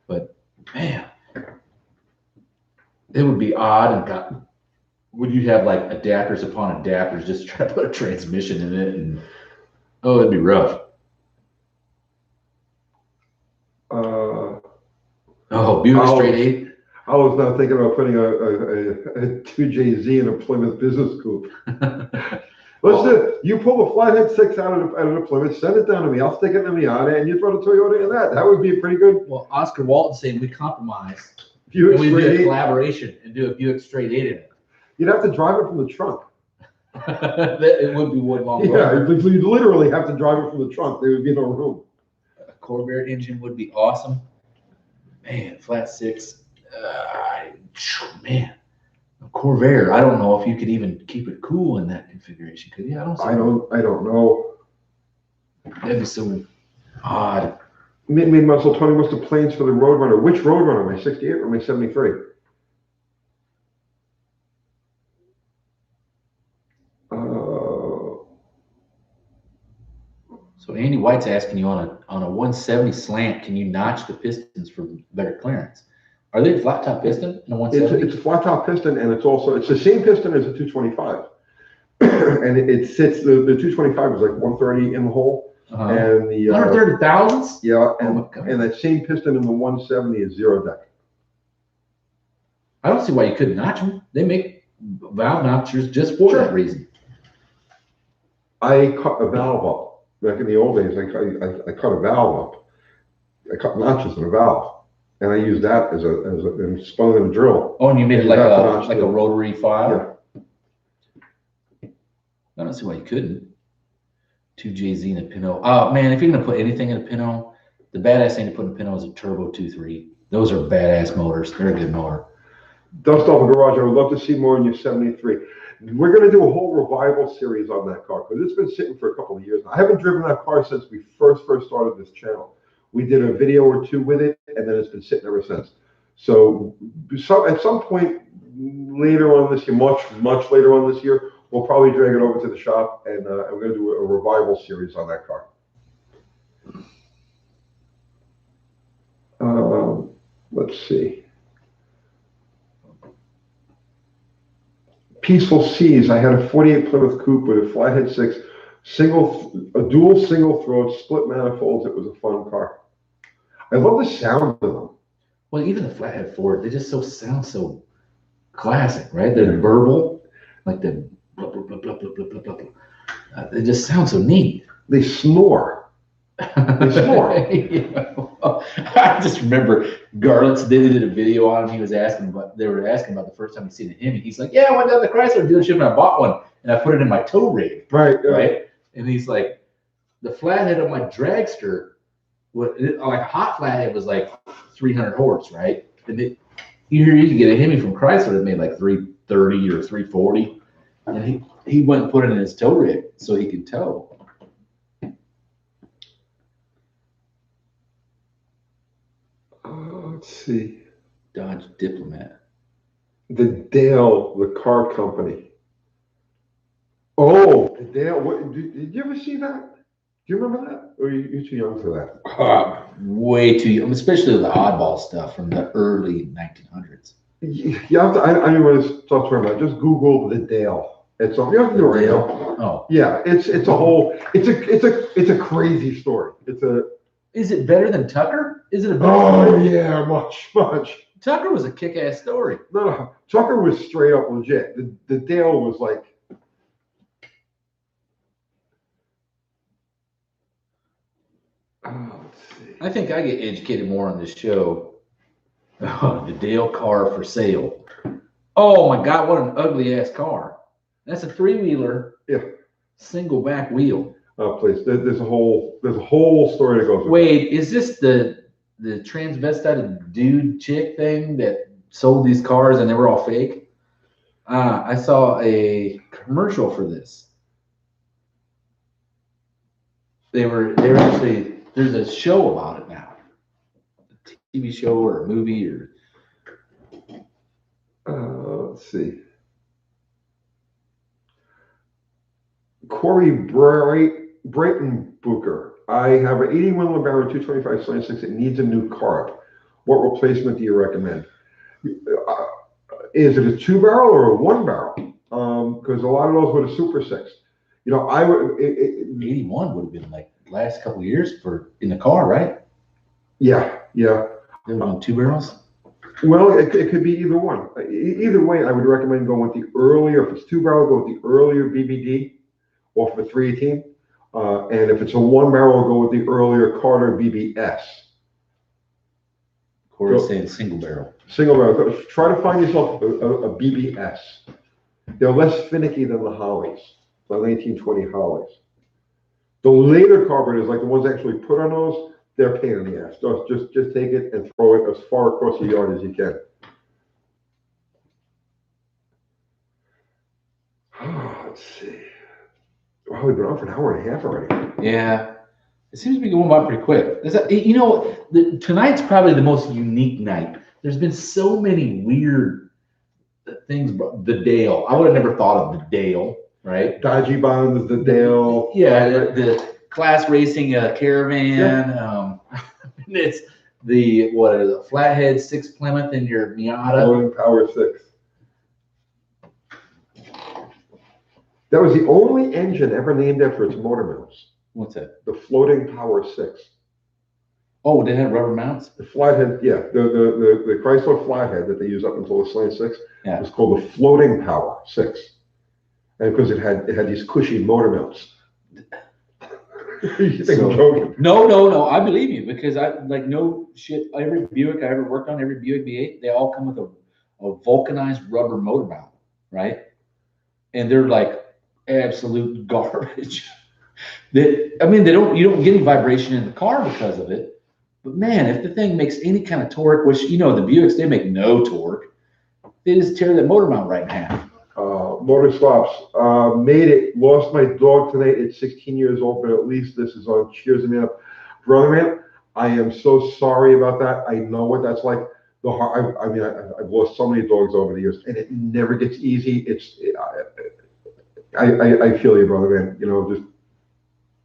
But man, it would be odd. And would you have like adapters upon adapters just to try to put a transmission in it? And it'd be rough. Oh, Buick straight 8. I was not thinking about putting a 2JZ in a Plymouth business coupe. You pull the flathead 6 out of the Plymouth, send it down to me. I'll stick it in the Miata, and you throw the Toyota in that. That would be pretty good. Well, Oscar Walton said we compromise. Buick and we do a 8. collaboration and do a Buick straight 8 in it. You'd have to drive it from the trunk. It would be one long. Yeah, you'd literally have to drive it from the trunk. There would be no room. A Corvair engine would be awesome. Man, flat 6. Man, a Corvair. I don't know if you could even keep it cool in that configuration. Could you? I don't know. That'd be so odd. Mid-muscle Tony must have plans for the Roadrunner. Which Roadrunner? My 68 or my 73? So Andy White's asking you on a 170 slant, can you notch the pistons for better clearance? Are they a flat top piston in a 170? It's a flat top piston, and it's the same piston as a 225. And it sits, the 225 is like 130 in the hole. And the 130 thousandths? Yeah, and that same piston in the 170 is 0 deck. I don't see why you couldn't notch them. They make valve notchers just for that reason. I cut a valve up. Back in the old days, I cut a valve up. I cut notches in a valve, and I used that and spun it in a drill. Oh, and you made it like a rotary file? Yeah. I don't see why you couldn't. 2JZ in a Pinot. Oh man, if you're gonna put anything in a Pinot, the badass thing to put in a Pinot is a turbo 2.3. Those are badass motors. They're a good motor. Dust off the garage. I would love to see more in your 73. We're going to do a whole revival series on that car because it's been sitting for a couple of years now. I haven't driven that car since we first started this channel. We did a video or two with it, and then it's been sitting ever since. So at some point later on this year, much later on this year, we'll probably drag it over to the shop, and we're going to do a revival series on that car. Let's see. Peaceful Seas. I had a 48 Plymouth Coupe with a flathead 6, a dual single throat, split manifolds. It was a fun car. I love the sound of them. Well, even the flathead Ford, they just sound so classic, right? They're verbal, like the blah, blah, blah, blah, blah, blah, blah, blah. They just sound so neat. They snore. They snore. I just remember Garlitz did a video on him. They were asking about the first time he seen a Hemi. He's like, yeah, I went down to the Chrysler dealership and I bought one and I put it in my tow rig. Right. And he's like, the flathead of my dragster, like a hot flathead was like 300 horse, right? And you could get a Hemi from Chrysler that made like 330 or 340. And he went and put it in his tow rig so he could tow. Let's see. Dodge Diplomat. The Dale, the car company. Oh, the Dale. Did you ever see that? Do you remember that? Or are you too young for that? Way too young, especially the oddball stuff from the early 1900s. Yeah, I don't want to talk to her about it. Just Google the Dale. It's you have to do it right now. Oh, yeah. It's a crazy story. Is it better than Tucker? Is it a better story? Yeah, much. Tucker was a kick-ass story. No, Tucker was straight up legit. The Dale was like. Let's see. I think I get educated more on this show. The Dale car for sale. Oh my God, what an ugly ass car. That's a 3-wheeler. Yeah. Single back wheel. Oh, please. There's a whole story that goes with Wait, is this the transvestite dude chick thing that sold these cars and they were all fake? I saw a commercial for this. They were actually, there's a show about it now. A TV show or a movie or. Let's see. Corey Breitenbucher. I have an 81 LeBaron 225 slant 6. It needs a new carb. What replacement do you recommend? Is it a 2-barrel or a 1-barrel? Because a lot of those were the Super 6. You know, 81 would have been like last couple of years in the car, right? Yeah. They want 2 barrels? Well, it could be either one. Either way, I would recommend going with the earlier, if it's 2 barrel, go with the earlier BBD off of a 318. And if it's a 1 barrel, go with the earlier Carter BBS. Corey's saying single barrel. Single barrel. Try to find yourself a BBS. They're less finicky than the Hollies, the 1920 Hollies. The later carburetors, like the ones actually put on those, they're a pain in the ass. Just take it and throw it as far across the yard as you can. Let's see. Wow, we've been on for an hour and a half already. Yeah. It seems to be going by pretty quick. You know, tonight's probably the most unique night. There's been so many weird things. The Dale. I would have never thought of the Dale, right? Dodgy Bonds, the Dale. Yeah, the class racing caravan. Yeah. It's the, what is it, flathead 6 Plymouth in your Miata. Floating Power 6. That was the only engine ever named after its motor mounts. What's that? The Floating Power 6. Oh, they had rubber mounts? The flathead, yeah. The Chrysler flathead that they used up until the Slant 6 was called the Floating Power 6. And because it had these cushy motor mounts. You think I'm joking? No, I believe you, because no shit, every Buick I ever worked on, every Buick V8, they all come with a vulcanized rubber motor mount, right? And they're like absolute garbage. You don't get any vibration in the car because of it. But man, if the thing makes any kind of torque, which, you know, the Buicks, they make no torque, they just tear that motor mount right in half. Motor swaps. Made it. Lost my dog tonight at 16 years old, but at least this is on. Cheers me up. Brother man, I am so sorry about that. I know what that's like. I've lost so many dogs over the years, and it never gets easy. I feel you, brother man. You know, just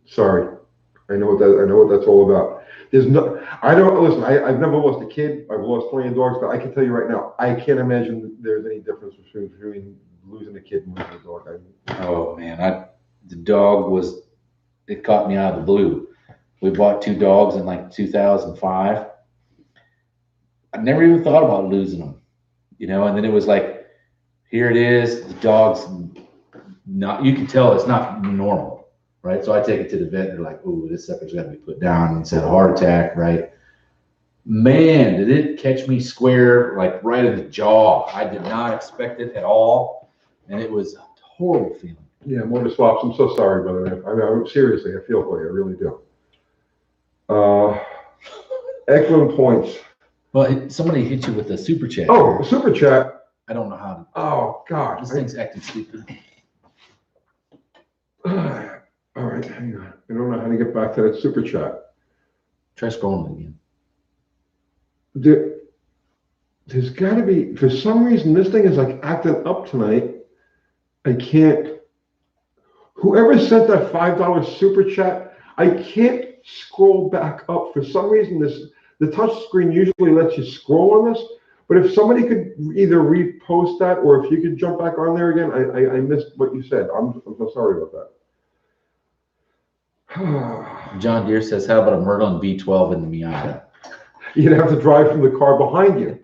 sorry. I know what that's all about. I've never lost a kid. I've lost plenty of dogs, but I can tell you right now, I can't imagine there's any difference between losing a kid and losing a dog. Oh man, the dog it caught me out of the blue. We bought 2 dogs in like 2005. I never even thought about losing them, you know. And then it was like, here it is. The dog's not. You can tell it's not normal, right? So I take it to the vet. And they're like, "Ooh, this sucker's got to be put down." And said heart attack, right? Man, did it catch me square, like right in the jaw. I did not expect it at all, and it was a horrible feeling. Yeah, motor swaps. I'm so sorry, brother. Seriously, I feel for you. I really do. Eklund points. Well, somebody hit you with a super chat. Oh, super chat. I don't know how to. Oh God, this thing's acting stupid. All right, hang on. I don't know how to get back to that super chat. Try scrolling again. There's got to be, for some reason, this thing is like acting up tonight. I can't. Whoever sent that $5 super chat, I can't scroll back up. For some reason, the touch screen usually lets you scroll on this. But if somebody could either repost that, or if you could jump back on there again, I missed what you said. I'm so sorry about that. John Deere says, how about a Merlin V12 in the Miata? You'd have to drive from the car behind you.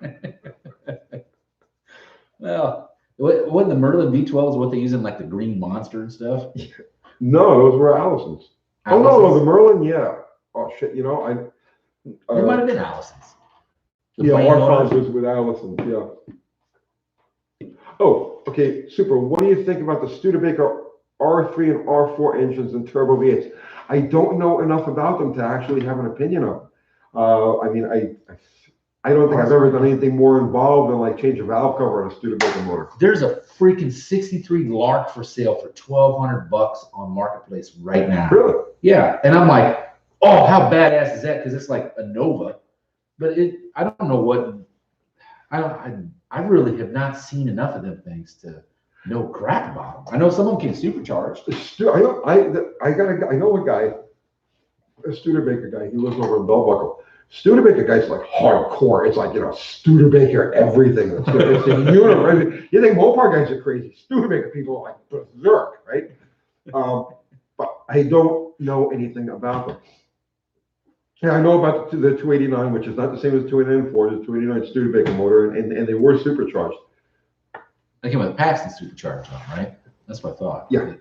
Well, what the Merlin V12 is what they use in like the Green Monster and stuff? No, those were Allison's. Oh no, the Merlin, yeah. Oh shit, you know, it might have been Allison's. Yeah, our farm was with Allison, yeah. Oh, okay, super. What do you think about the Studebaker R3 and R4 engines and turbo V8s? I don't know enough about them to actually have an opinion of them. I don't think I've ever done anything more involved than like change a valve cover on a Studebaker motor. There's a freaking 63 Lark for sale for $1,200 on Marketplace right now. Really? Yeah, and I'm like, oh, how badass is that? Because it's like a Nova. But I don't know what, I really have not seen enough of them things to know crap about them. I know some of them can supercharged. I know a guy, a Studebaker guy. He lives over in Bell Buckle. Studebaker guy's like hardcore. It's like, you know, Studebaker everything. It's a unit, right? You think Mopar guys are crazy. Studebaker people are like berserk, right? But I don't know anything about them. Yeah, I know about the 289, which is not the same as the 289 Ford. The 289 Studebaker motor, and they were supercharged. They came with Paxton supercharged on, right? That's what I thought. Yeah.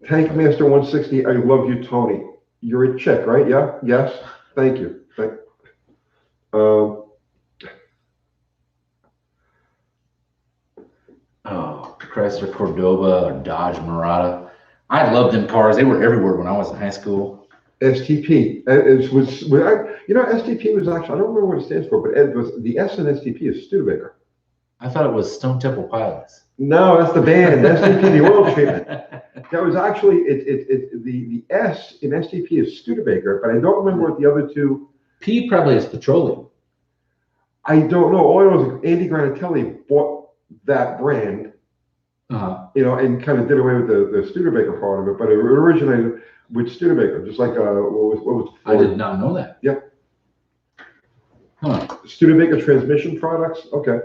Tank Master 160, I love you, Tony. You're a chick, right? Yeah? Yes? Thank you. Oh, Chrysler Cordoba or Dodge Murata. I loved them cars. They were everywhere when I was in high school. STP. STP was actually, I don't remember what it stands for, but it was the S in STP is Studebaker. I thought it was Stone Temple Pilots. No, that's the band. STP, the oil treatment. That was actually the S in STP is Studebaker, but I don't remember what the other two. P probably is petroleum. I don't know. All I know is Andy Granatelli bought that brand, and kind of did away with the Studebaker part of it, but it originated with Studebaker, just like what was I did not know that. Yep. Huh. Studebaker transmission products. Okay.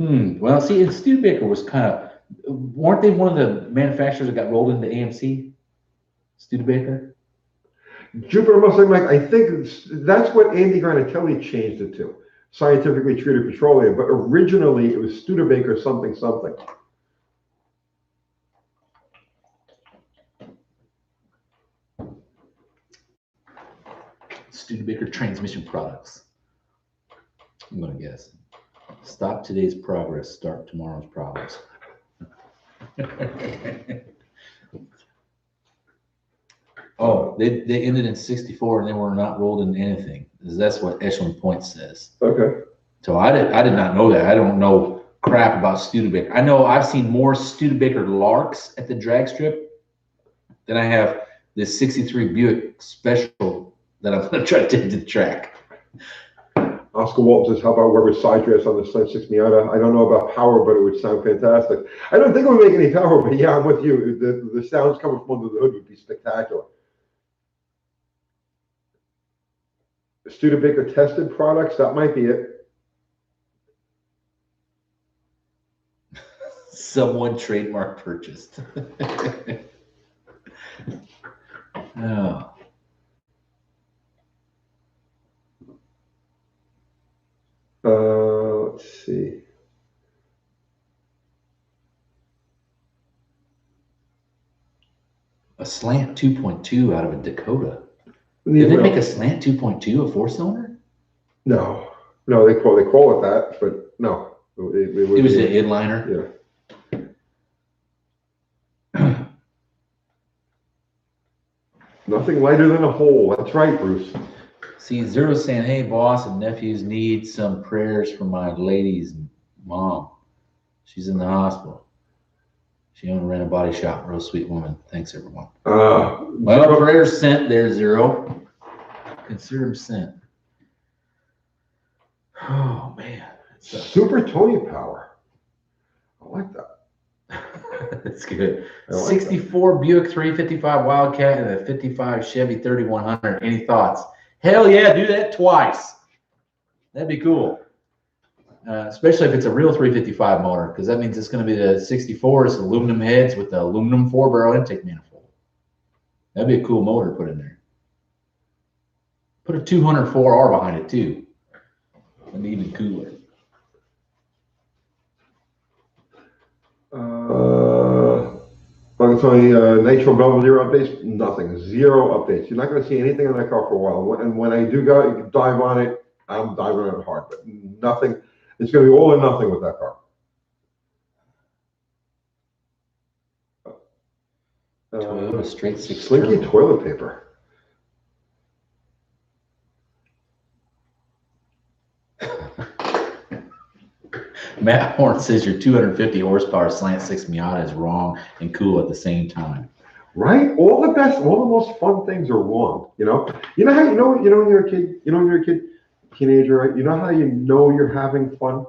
Well, see, and Studebaker was weren't they one of the manufacturers that got rolled into AMC? Studebaker? Jupiter Mustang, Mike, I think that's what Andy Granatelli changed it to. Scientifically treated petroleum, but originally it was Studebaker something. Studebaker transmission products. I'm gonna guess. Stop today's progress, start tomorrow's problems. Oh, they ended in 64 and they were not rolled into anything. That's what Echelon Point says. Okay. So I did not know that. I don't know crap about Studebaker. I know I've seen more Studebaker Larks at the drag strip than I have this 63 Buick Special that I'm going to try to take to the track. Oscar Walton says, how about rubber side dress on the Slant 6 Miata? I don't know about power, but it would sound fantastic. I don't think it would make any power, but yeah, I'm with you. The sounds coming from under the hood would be spectacular. Studebaker tested products, that might be it. Someone trademark purchased. Oh. Let's see. A Slant 2.2 out of a Dakota. Did they make a Slant 2.2, a four-cylinder? No, they call it that, but no. It was an inliner. Yeah. Nothing lighter than a hole. That's right, Bruce. See, Zero saying, hey, boss and nephews need some prayers for my lady's mom. She's in the hospital. She owned a rental body shop. Real sweet woman. Thanks, everyone. Well, prayers sent there, Zero. Consider them sent. Oh, man. Super Tony power. I like that. That's good. Like 64 that. Buick 355 Wildcat and a 55 Chevy 3100. Any thoughts? Hell yeah, do that twice. That'd be cool. Especially if it's a real 355 motor, because that means it's going to be the 64. It's aluminum heads with the aluminum 4-barrel intake manifold. That'd be a cool motor to put in there. Put a 204R behind it too. That'd be even cooler. Nitro Belvedere updates? Nothing. Zero updates. You're not going to see anything on that car for a while. And when I do go dive on it, I'm diving on it hard. But nothing. It's going to be all or nothing with that car. Toyota straight 6 Slinky turbo. Toilet paper. Matt Horn says your 250 horsepower Slant 6 Miata is wrong and cool at the same time. Right? All the most fun things are wrong. You know how when you're a kid, teenager, right? You know how you know you're having fun?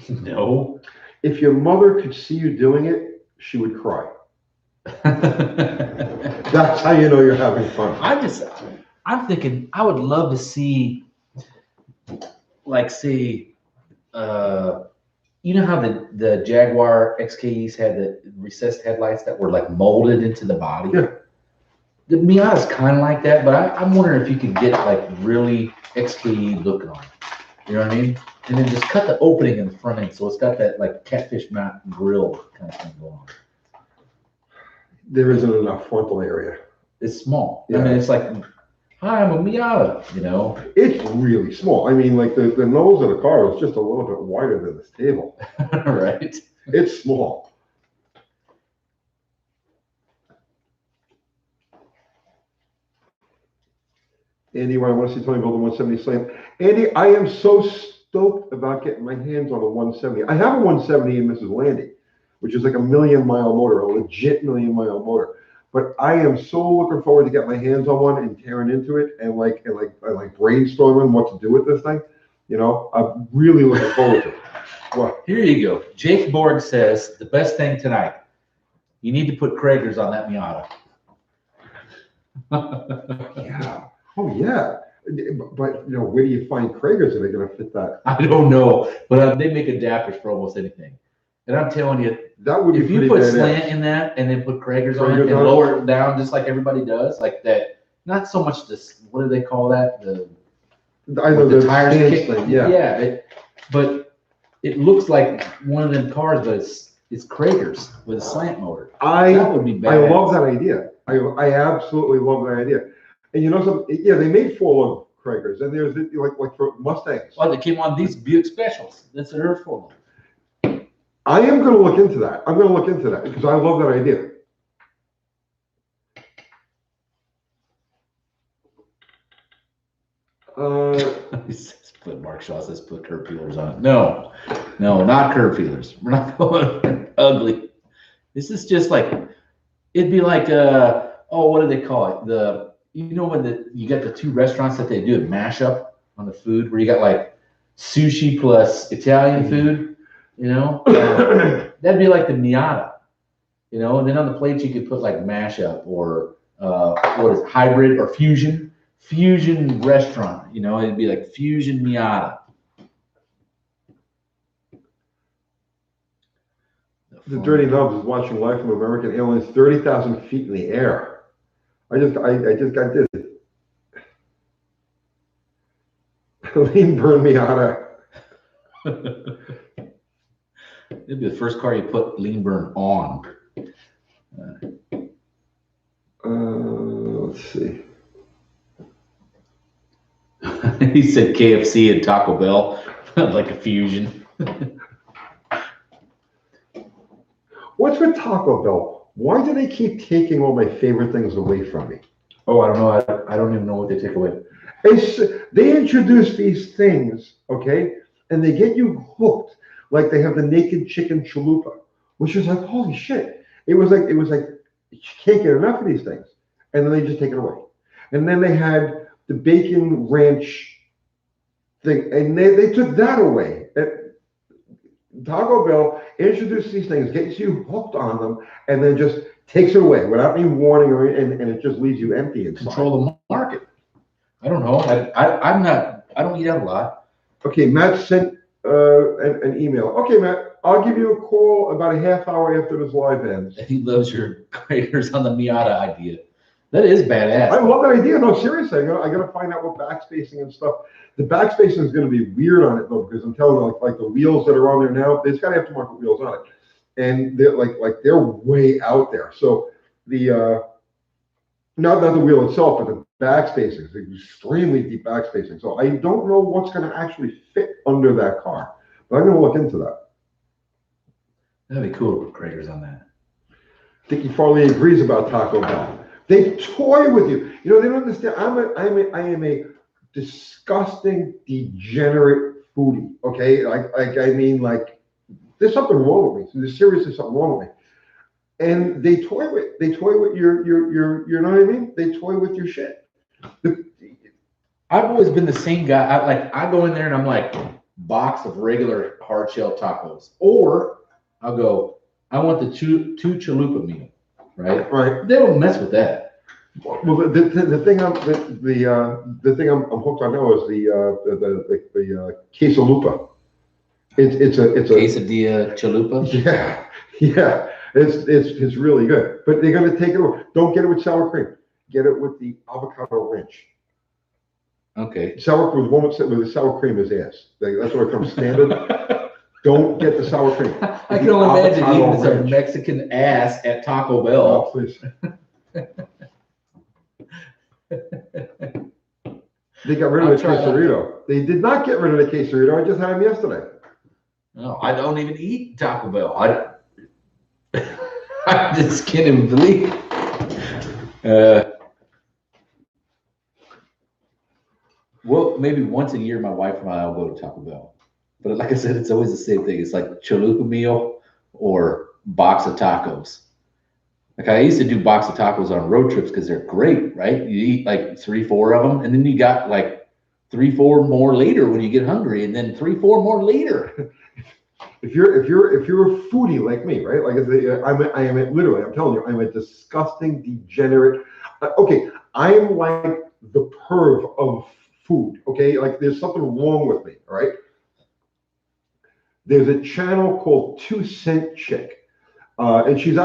No. If your mother could see you doing it, she would cry. That's how you know you're having fun. I'm thinking I would love to see, like, say, you know how the Jaguar XKEs had the recessed headlights that were like molded into the body? Yeah. The Miata's kind of like that, but I'm wondering if you could get like really XKE look on it. You know what I mean? And then just cut the opening in the front end so it's got that like catfish mount grill kind of thing going on. There isn't enough frontal area. It's small. Yeah. I mean, it's like, hi, I'm a Miata, you know? It's really small. I mean, like the nose of the car is just a little bit wider than this table. Right? It's small. Andy, what I want to see Tony build a 170 slant. Andy, I am so stoked about getting my hands on a 170. I have a 170 in Mrs. Landy, which is like a 1,000,000-mile motor, a legit 1,000,000-mile motor. But I am so looking forward to get my hands on one and tearing into it and like brainstorming what to do with this thing. You know, I'm really looking forward to it. What? Here you go. Jake Borg says the best thing tonight. You need to put Kragers on that Miata. Yeah. Oh yeah. But you know, where do you find Kragers that are going to fit that? I don't know, but they make adapters for almost anything. And I'm telling you, that would be if you put slant in that and then put Kragers on it and lower it down just like everybody does, like that. Not so much this. What do they call that? The tires kick thing. Yeah. Yeah. But it looks like one of them cars, but it's Kragers with a slant motor. That would be bad. I love that idea. I absolutely love that idea. And you know something? Yeah, they made 4-lug Kragers, and there's like for Mustangs. Well, they came on these Buick Specials. That's their 4-lug. I am going to look into that. I'm going to look into that because I love that idea. Mark Shaw says put curb feelers on it. No, not curb feelers. We're not going ugly. This is just like, it'd be like, what do they call it? When you got the two restaurants that they do a mashup on the food where you got like sushi plus Italian food, you know? That'd be like the Miata, you know? And then on the plates you could put like mashup or hybrid or fusion restaurant, you know? It'd be like fusion Miata. The Dirty Nubs is watching live from American Airlines 30,000 feet in the air. I just got this. Lean burn Miata. It'd be the first car you put lean burn on. Let's see. He said KFC and Taco Bell, like a fusion. What's with Taco Bell? Why do they keep taking all my favorite things away from me? Oh, I don't know. I don't even know what they take away. They introduce these things, okay, and they get you hooked. Like they have the naked chicken chalupa, which is like, holy shit. It was like you can't get enough of these things, and then they just take it away. And then they had the bacon ranch thing, and they took that away. Taco Bell introduces these things, gets you hooked on them, and then just takes it away without any warning, and it just leaves you empty inside. Control the market. I don't know. I don't eat out a lot. Okay, Matt sent an email. Okay, Matt, I'll give you a call about a half hour after this live ends. He loves your Kragers on the Miata idea. That is badass. I love that idea. No, seriously, I gotta find out what backspacing and stuff. The backspacing is going to be weird on it though, because I'm telling you, like the wheels that are on there now, it's got aftermarket wheels on it, and they're they're way out there. So the not the wheel itself, but the backspacing is extremely deep backspacing. So I don't know what's going to actually fit under that car, but I'm going to look into that. That'd be cool to put Kragers on that. Dickie Farley agrees about Taco Bell. They toy with you. You know, they don't understand. I am a disgusting, degenerate foodie. Okay, I mean, there's something wrong with me. There's seriously something wrong with me. And they toy with your you know what I mean? They toy with your shit. I've always been the same guy. I go in there and I'm like, box of regular hard shell tacos, or I'll go, I want the two chalupa meal, right? Right. They don't mess with that. Well, the thing I'm hooked on now is the quesalupa. It's a quesadilla chalupa. Yeah, yeah. It's really good. But they're gonna take it over. Don't get it with sour cream. Get it with the avocado ranch. Okay. Sour cream with the sour cream is ass. That's what it comes standard. Don't get the sour cream. I can only imagine eating some Mexican ass at Taco Bell. Oh, please. They got rid of the quesarito. They did not get rid of the quesarito. I just had them yesterday. No, I don't even eat Taco Bell. I just can't even believe it. Well, maybe once a year, my wife and I will go to Taco Bell. But like I said, it's always the same thing. It's like chalupa meal or box of tacos. Like I used to do box of tacos on road trips because they're great, right? You eat like 3-4 of them, and then you got like 3-4 more later when you get hungry, and then 3-4 more later. If you're a foodie like me, right? Like I am literally, I'm telling you, I'm a disgusting degenerate. Okay, I'm like the perv of food. Okay, like there's something wrong with me. All right. There's a channel called 2 Cent Chick, and she's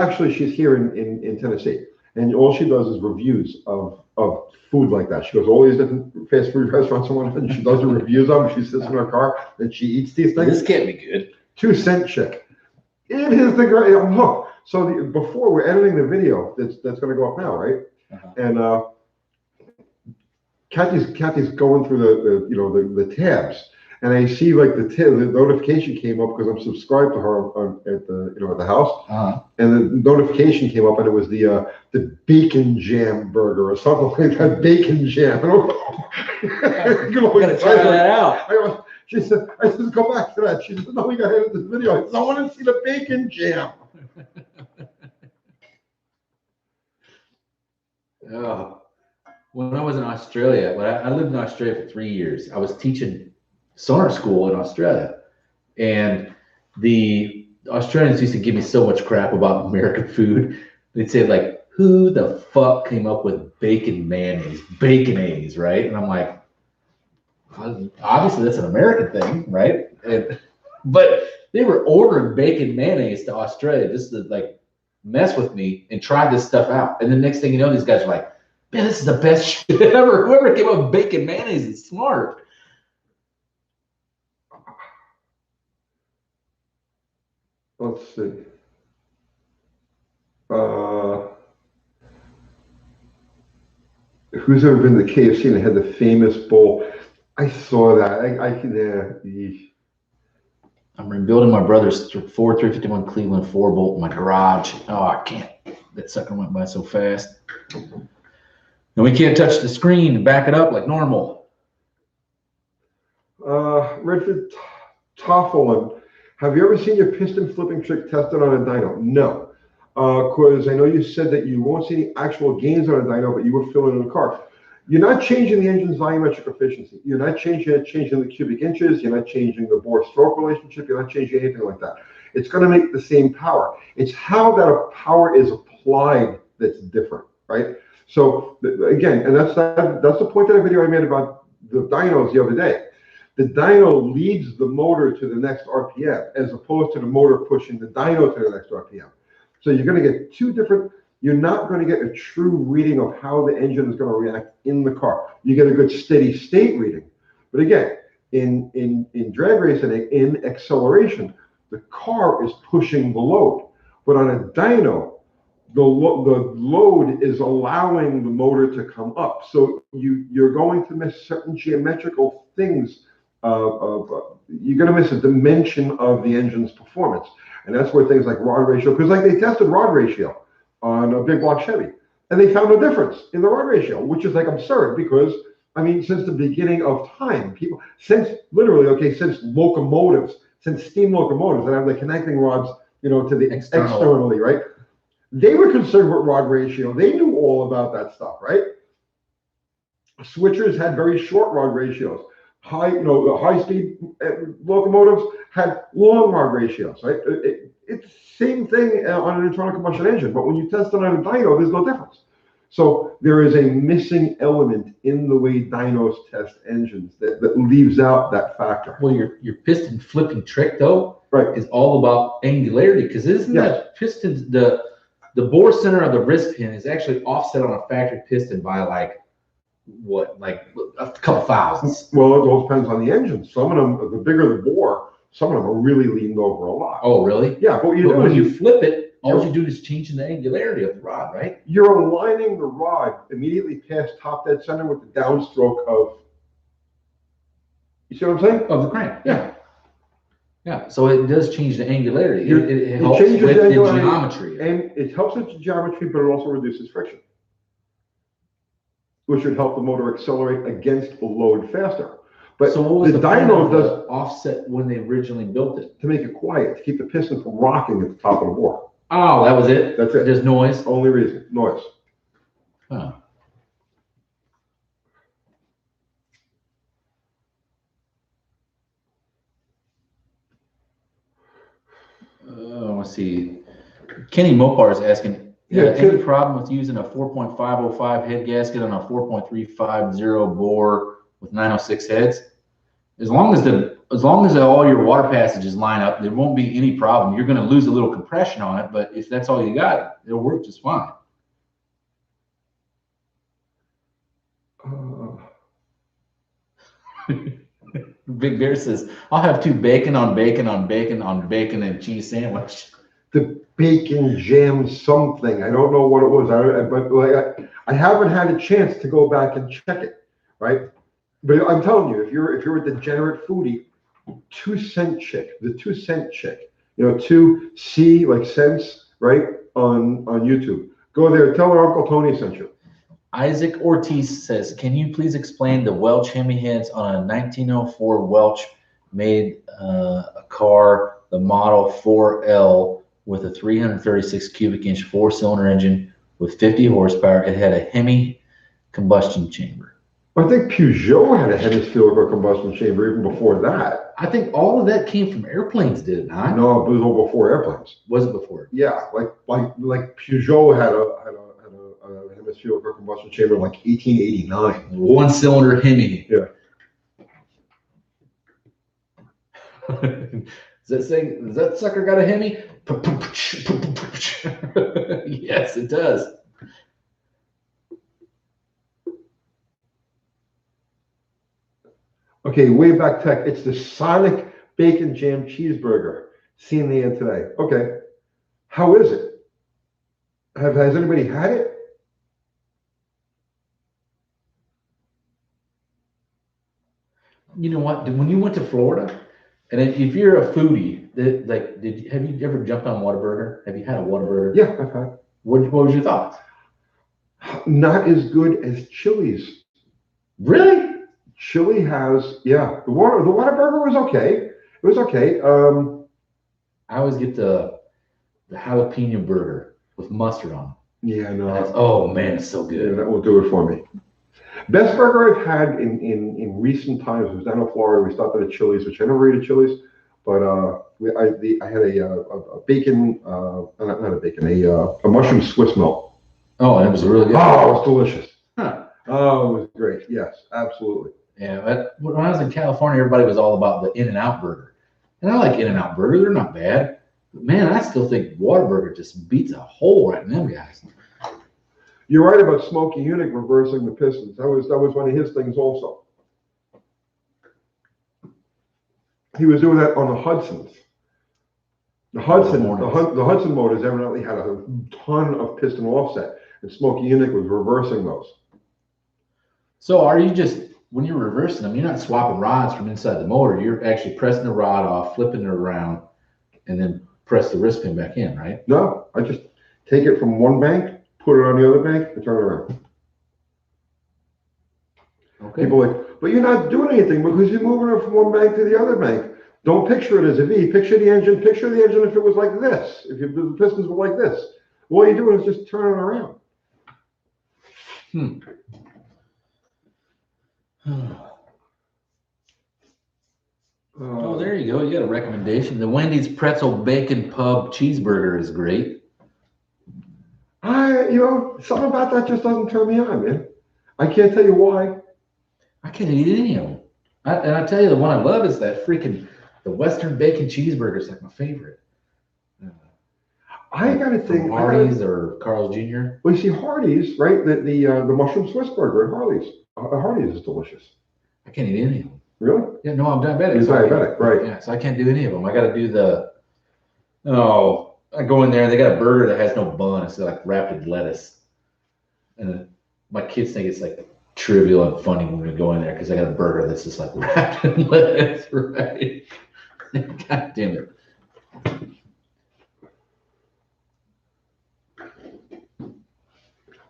here in Tennessee, and all she does is reviews of food like that. She goes to all these different fast food restaurants and she does the reviews of them. She sits in her car and she eats these things. This can't be good. 2 Cent Chick. It is the great. Look, so before we're editing the video that's going to go up now, right? And Kathy's going through the tabs. And I see like the notification came up because I'm subscribed to her at the house, and the notification came up and it was the bacon jam burger or something like that. Bacon jam. Gotta try that out. She said, I said, go back to that. She said, no, we got to edit this video. I said, I want to see the bacon jam. Oh, when I was in Australia, I lived in Australia for 3 years. I was teaching sonar school in Australia, and the Australians used to give me so much crap about American food. They'd say like, who the fuck came up with bacon mayonnaise, baconaise, right? And I'm like, obviously that's an American thing, right? But they were ordering bacon mayonnaise to Australia just to like mess with me and try this stuff out. And the next thing you know, these guys are like, man, this is the best shit ever. Whoever came up with bacon mayonnaise is smart. Let's see. Who's ever been to KFC and had the famous bowl? I saw that. I'm rebuilding my brother's Ford 351 Cleveland 4-bolt in my garage. Oh, I can't. That sucker went by so fast. And we can't touch the screen and back it up like normal. Richard Toffelin, have you ever seen your piston flipping trick tested on a dyno? No. Because I know you said that you won't see any actual gains on a dyno, but you were filling in the car. You're not changing the engine's volumetric efficiency. You're not changing the cubic inches. You're not changing the bore-stroke relationship. You're not changing anything like that. It's going to make the same power. It's how that power is applied that's different, right? So again, and that's the point of the video I made about the dynos the other day. The dyno leads the motor to the next RPM as opposed to the motor pushing the dyno to the next RPM. So you're going to get two different. You're not going to get a true reading of how the engine is going to react in the car. You get a good steady state reading. But again, in drag racing, in acceleration, the car is pushing the load. But on a dyno, the load is allowing the motor to come up. So you're going to miss certain geometrical things. You're going to miss a dimension of the engine's performance. And that's where things like rod ratio, because like they tested rod ratio on a big block Chevy, and they found no difference in the rod ratio, which is like absurd because, I mean, since the beginning of time, since locomotives, since steam locomotives that have the connecting rods, to the externally, right? They were concerned with rod ratio. They knew all about that stuff, right? Switchers had very short rod ratios. High-speed locomotives had long rod ratios, right? It's the same thing on an internal combustion engine, but when you test it on a dyno, there's no difference. So there is a missing element in the way dynos test engines that leaves out that factor. Well, your piston flipping trick though, Right, is all about angularity, because isn't that piston, the bore center of the wrist pin is actually offset on a factory piston by like a couple thousandths. Well, it all depends on the engine. Some of them, the bigger the bore, some of them are really leaned over a lot. Oh, really? Yeah, but what you do when is you flip it, all you do is changing the angularity of the rod, right? You're aligning the rod immediately past top dead center with the downstroke of, you see what I'm saying? Of the crank. Yeah. Yeah, so it does change the angularity. It helps changes with the the angularity, geometry. And it helps with the geometry, but it also reduces friction, which would help the motor accelerate against the load faster. But so what was the point dyno of does offset when they originally built it? to make it quiet, to keep the piston from rocking at the top of the bore. Oh, that was it? That's it. Just noise? Only reason, noise. Huh. Let's see. Kenny Mopar is asking, any problem with using a 4.505 head gasket on a 4.350 bore with 906 heads? As long as all your water passages line up, there won't be any problem. You're going to lose a little compression on it, but if that's all you got, it'll work just fine. Big Bear says, I'll have 2 bacon on bacon on bacon on bacon and cheese sandwich. The bacon jam something. I don't know what it was. But like I haven't had a chance to go back and check it, right? But I'm telling you, if you're a degenerate foodie, 2 cent chick, the 2 cent chick, 2C like cents, right? On YouTube. Go there, tell her Uncle Tony sent you. Isaac Ortiz says, can you please explain the Welch Hemi heads on a 1904 Welch made a car, the model 4L, with a 336 cubic inch 4-cylinder engine with 50 horsepower. It had a Hemi combustion chamber. I think Peugeot had a hemisphere combustion chamber even before that. I think all of that came from airplanes, did it not? No, it was all before airplanes. Was it before? Yeah, like Peugeot had a hemisphere combustion chamber in like 1889. 1-cylinder Hemi. Yeah. Does that sucker got a Hemi? Yes, it does. Okay, way back tech. It's the Sonic Bacon Jam Cheeseburger. Seen the end today. Okay, how is it? Has anybody had it? You know what? When you went to Florida, and if you're a foodie, have you ever jumped on Whataburger? Have you had a Whataburger? Yeah, I've had. What was your thoughts? Not as good as Chili's. Really? Chili has, the Whataburger was okay. It was okay. I always get the jalapeno burger with mustard on it. Yeah, no. Oh man, it's so good. Yeah, that will do it for me. Best burger I've had in recent times was down in Florida. We stopped at a Chili's, which I never ate at Chili's, but I had a bacon, not a bacon, a mushroom Swiss melt. Oh, and it was really good. Oh, it was delicious. Huh. Oh, it was great. Yes, absolutely. Yeah, but when I was in California, everybody was all about the In-N-Out burger, and I like In-N-Out burger. They're not bad, but man, I still think Whataburger just beats a hole right in them guys. You're right about Smokey Eunuch reversing the Pistons. That was one of his things also. He was doing that on the Hudsons. The Hudson motors evidently had a ton of piston offset, and Smokey Eunuch was reversing those. So are you just, when you're reversing them, you're not swapping rods from inside the motor. You're actually pressing the rod off, flipping it around, and then press the wrist pin back in, right? No, I just take it from one bank, put it on the other bank, and turn it around. Okay. People are like, but you're not doing anything because you're moving it from one bank to the other bank. Don't picture it as a V. Picture the engine if it was like this. If the pistons were like this. All you're doing is just turn it around. Oh, there you go. You got a recommendation. The Wendy's Pretzel Bacon Pub Cheeseburger is great. I something about that just doesn't turn me on, man. I can't tell you why. I can't eat any of them. And I tell you, the one I love is that the Western bacon cheeseburger is like my favorite. I got to think Hardee's or Carl's Jr. Well, you see, Hardee's, right? The mushroom Swiss burger at Hardee's. Hardee's is delicious. I can't eat any of them. Really? Yeah, no, I'm diabetic. You're diabetic, right? Yeah, so I can't do any of them. I got to do I go in there and they got a burger that has no bun. It's like wrapped in lettuce. And my kids think it's like trivial and funny when we go in there because I got a burger that's just like wrapped in lettuce, right? God damn it.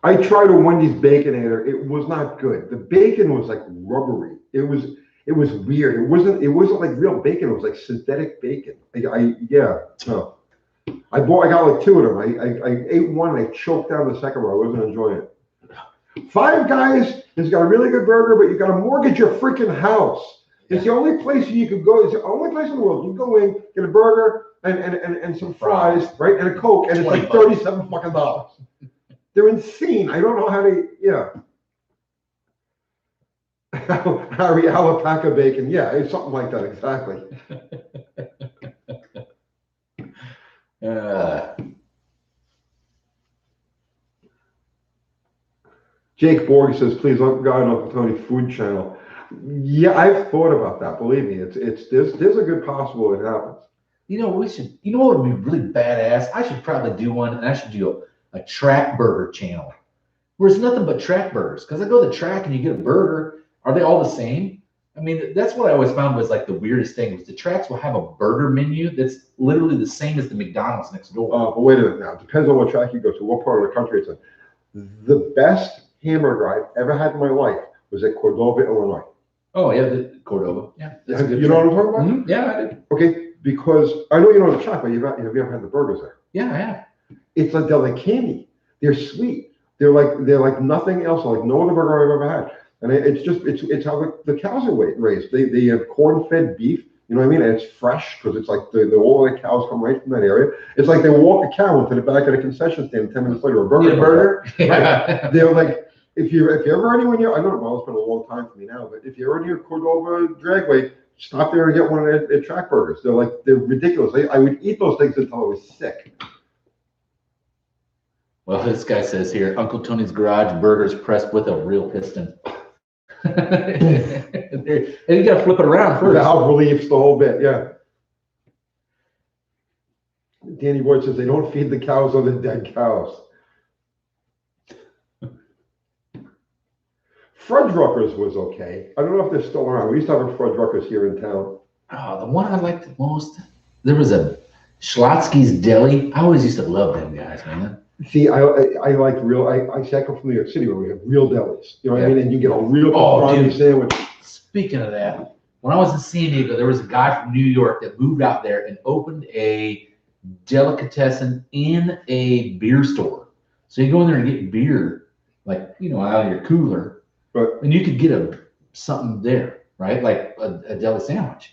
I tried a Wendy's Baconator. It was not good. The bacon was like rubbery. It was weird. It wasn't like real bacon. It was like synthetic bacon. No. I got like 2 of them. I ate one. I choked down the second one. I wasn't enjoying it. Five Guys has got a really good burger, but you got to mortgage your freaking house. It's the only place you could go. It's the only place in the world you can go in, get a burger and some fries, right, and a Coke, and it's like $37 fucking dollars. They're insane. I don't know how to, Harry alpaca bacon. Yeah, it's something like that, exactly. Jake Borg says, please look God on Uncle Tony Food Channel. Yeah, I've thought about that. Believe me, there's a good possible it happens. What would be really badass? I should probably do one, and I should do a track burger channel where it's nothing but track burgers. Because I go to the track and you get a burger. Are they all the same? I mean, that's what I always found was like the weirdest thing was the tracks will have a burger menu that's literally the same as the McDonald's next door. But wait a minute now. It depends on what track you go to, what part of the country it's in. The best hamburger I've ever had in my life was at Cordova, Illinois. Oh, yeah, the Cordova. Yeah. That's a good you know what I'm talking about? Mm-hmm. Yeah, I did. Okay, because I know you know the track, but have you ever had the burgers there? Yeah, I have. They're like candy. They're sweet. They're like nothing else. Like no other burger I've ever had. And it's how the cows are raised. They have corn-fed beef. You know what I mean? And it's fresh because it's like all the cows come right from that area. It's like they walk a cow into the back of the concession stand. 10 minutes later, a burger. Get a burger. Yeah. Right. They're like if you're ever anywhere near. I don't know. Well, it's been a long time for me now. But if you're ever near Cordova Dragway, stop there and get one at track burgers. They're ridiculous. I would eat those things until I was sick. Well, this guy says here, Uncle Tony's Garage burgers pressed with a real piston. And you got to flip it around first. Valve reliefs, the whole bit, yeah. Danny Boyd says they don't feed the cows on the dead cows. Fuddruckers was okay. I don't know if they're still around. We used to have a Fuddruckers here in town. Oh, the one I liked the most, there was a Schlotsky's Deli. I always used to love them guys, man. See, I like real. I come from New York City where we have real delis. You know what I mean? And you get a real pepperoni sandwich. Speaking of that, when I was in San Diego, there was a guy from New York that moved out there and opened a delicatessen in a beer store. So you go in there and get beer, like out of your cooler, right? And you could get something there, right? Like a deli sandwich.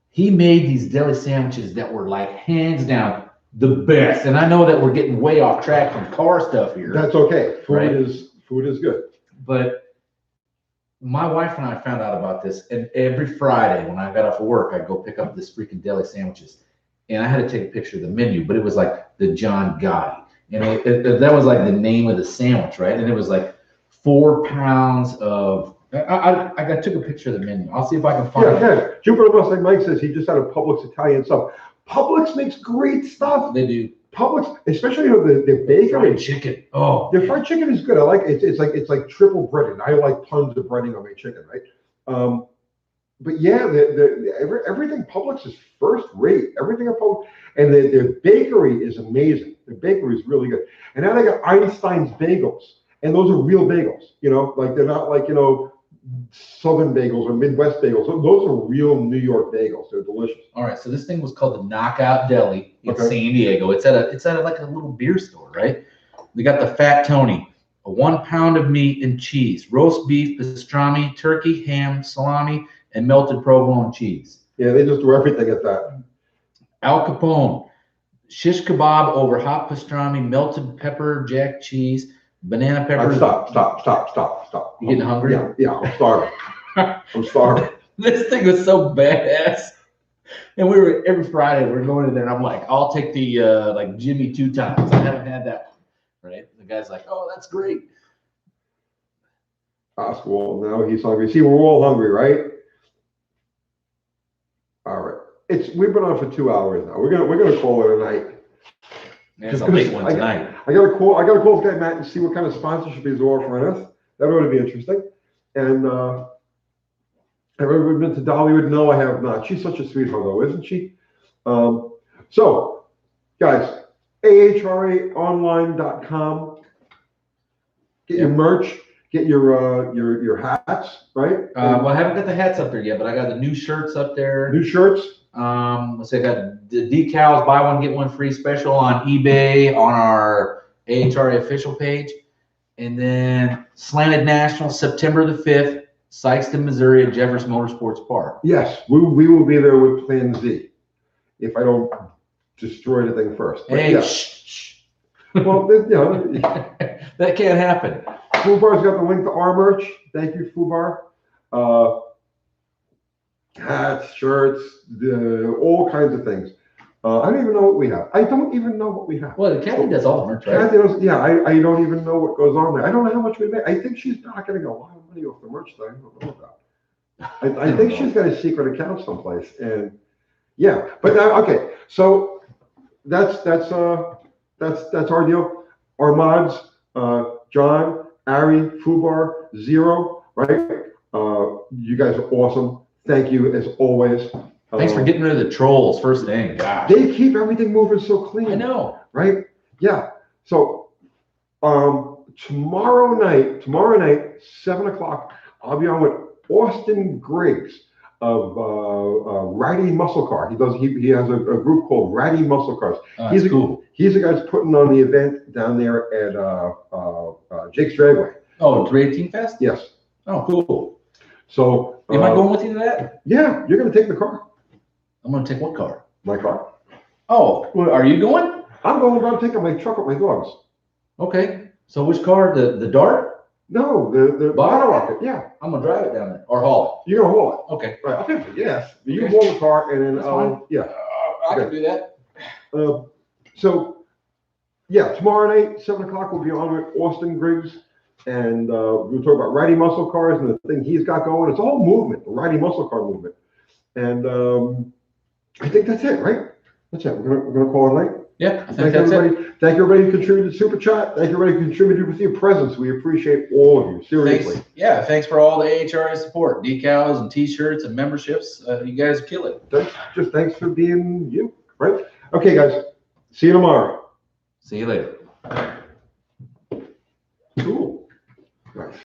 He made these deli sandwiches that were like hands down the best. And I know that we're getting way off track from car stuff here. That's okay. Food is good. But my wife and I found out about this, and every Friday when I got off of work, I'd go pick up this freaking deli sandwiches. And I had to take a picture of the menu, but it was like the John Gotti. And that was like the name of the sandwich, right? And it was like 4 pounds of, I took a picture of the menu. I'll see if I can find it. Yeah. Jupiter West, like Mike says, he just had a Publix Italian stuff. Publix makes great stuff. They do. Publix, especially their bacon. Fried chicken. Oh, their fried chicken is good. I like it. It's like triple breaded. I like tons of breading on my chicken, right? But yeah, everything Publix is first rate. Everything at Publix, and their bakery is amazing. Their bakery is really good. And now they got Einstein's bagels, and those are real bagels. Like they're not like Southern bagels or Midwest bagels. Those are real New York bagels. They're delicious. All right, so this thing was called the Knockout Deli in San Diego. It's at like a little beer store, right? They got the Fat Tony, 1 pound of meat and cheese, roast beef, pastrami, turkey, ham, salami, and melted provolone cheese. Yeah, they just do everything at that. Al Capone, shish kebab over hot pastrami, melted pepper, jack cheese, banana pepper. Stop. You getting hungry? Yeah, I'm starving. I'm starving. This thing was so badass. And we were every Friday we're going in there, and I'm like, I'll take the like Jimmy 2 times. I haven't had that one, right? The guy's like, oh, that's great. Well, now he's hungry. See, we're all hungry, right? All right. We've been on for 2 hours now. We're gonna call it a night. It's a late one tonight. I gotta call this guy Matt and see what kind of sponsorship he's offering us. That ought to be interesting. And have I ever been to Dollywood? No, I have not. She's such a sweetheart, though, isn't she? So, guys, ahraonline.com. Get your merch. Get your hats, right? Well, I haven't got the hats up there yet, but I got the new shirts up there. New shirts. Let's say I got the decals, buy one get one free special on eBay on our AHRA official page, and then Slanted National September the 5th. Sykeston, Missouri at Jefferson Motorsports Park. Yes, we will be there with Plan Z if I don't destroy the thing first. But hey, yeah. shh. Well, that can't happen. Fubar's got the link to our merch. Thank you, Fubar. Hats, shirts, all kinds of things. I don't even know what we have. I don't even know what we have. Well, Kathy does all the merch, right? Kathy does, yeah, I don't even know what goes on there. I don't know how much we make. I think she's not getting a lot of money off the merch that I don't know about. I think she's got a secret account someplace, and yeah. But now, okay, so that's our deal. Our mods, John, Ari, Fubar, Zero, right? You guys are awesome. Thank you as always. Thanks for getting rid of the trolls first thing. Gosh. They keep everything moving so clean. I know. Right? Yeah. So tomorrow night, 7:00, I'll be on with Austin Griggs of Ratty Muscle Car. He has a group called Ratty Muscle Cars. He's cool. He's the guy that's putting on the event down there at Jake's Dragway. Oh, 318 Fest? Yes. Oh, cool. So am I going with you to that? Yeah, you're gonna take the car. I'm gonna take what car? My car. Oh, well, are you going? I'm going around taking my truck with my dogs. Okay. So which car? The Dart? No, the bottle rocket. Yeah. I'm gonna drive it down there or haul You're gonna haul it. Okay. Right. I'll pay for it. Yes. You Okay. haul the car and then yeah. I can do that. So yeah, tomorrow night, 7:00, we'll be on with Austin Griggs, and we'll talk about Ratty Muscle Cars and the thing he's got going. It's a whole movement, the Ratty Muscle Car movement, and I think that's it, right? That's it. We're gonna call it night. Yeah, I think that's everybody. it. Thank you, everybody who contributed to Super Chat. Thank you, everybody who contributed with your presence. We appreciate all of you, seriously. Thanks. Yeah, thanks for all the AHRA support, decals and T-shirts and memberships. You guys kill it. Thanks for being you, right? Okay, guys. See you tomorrow. See you later. Cool. Nice.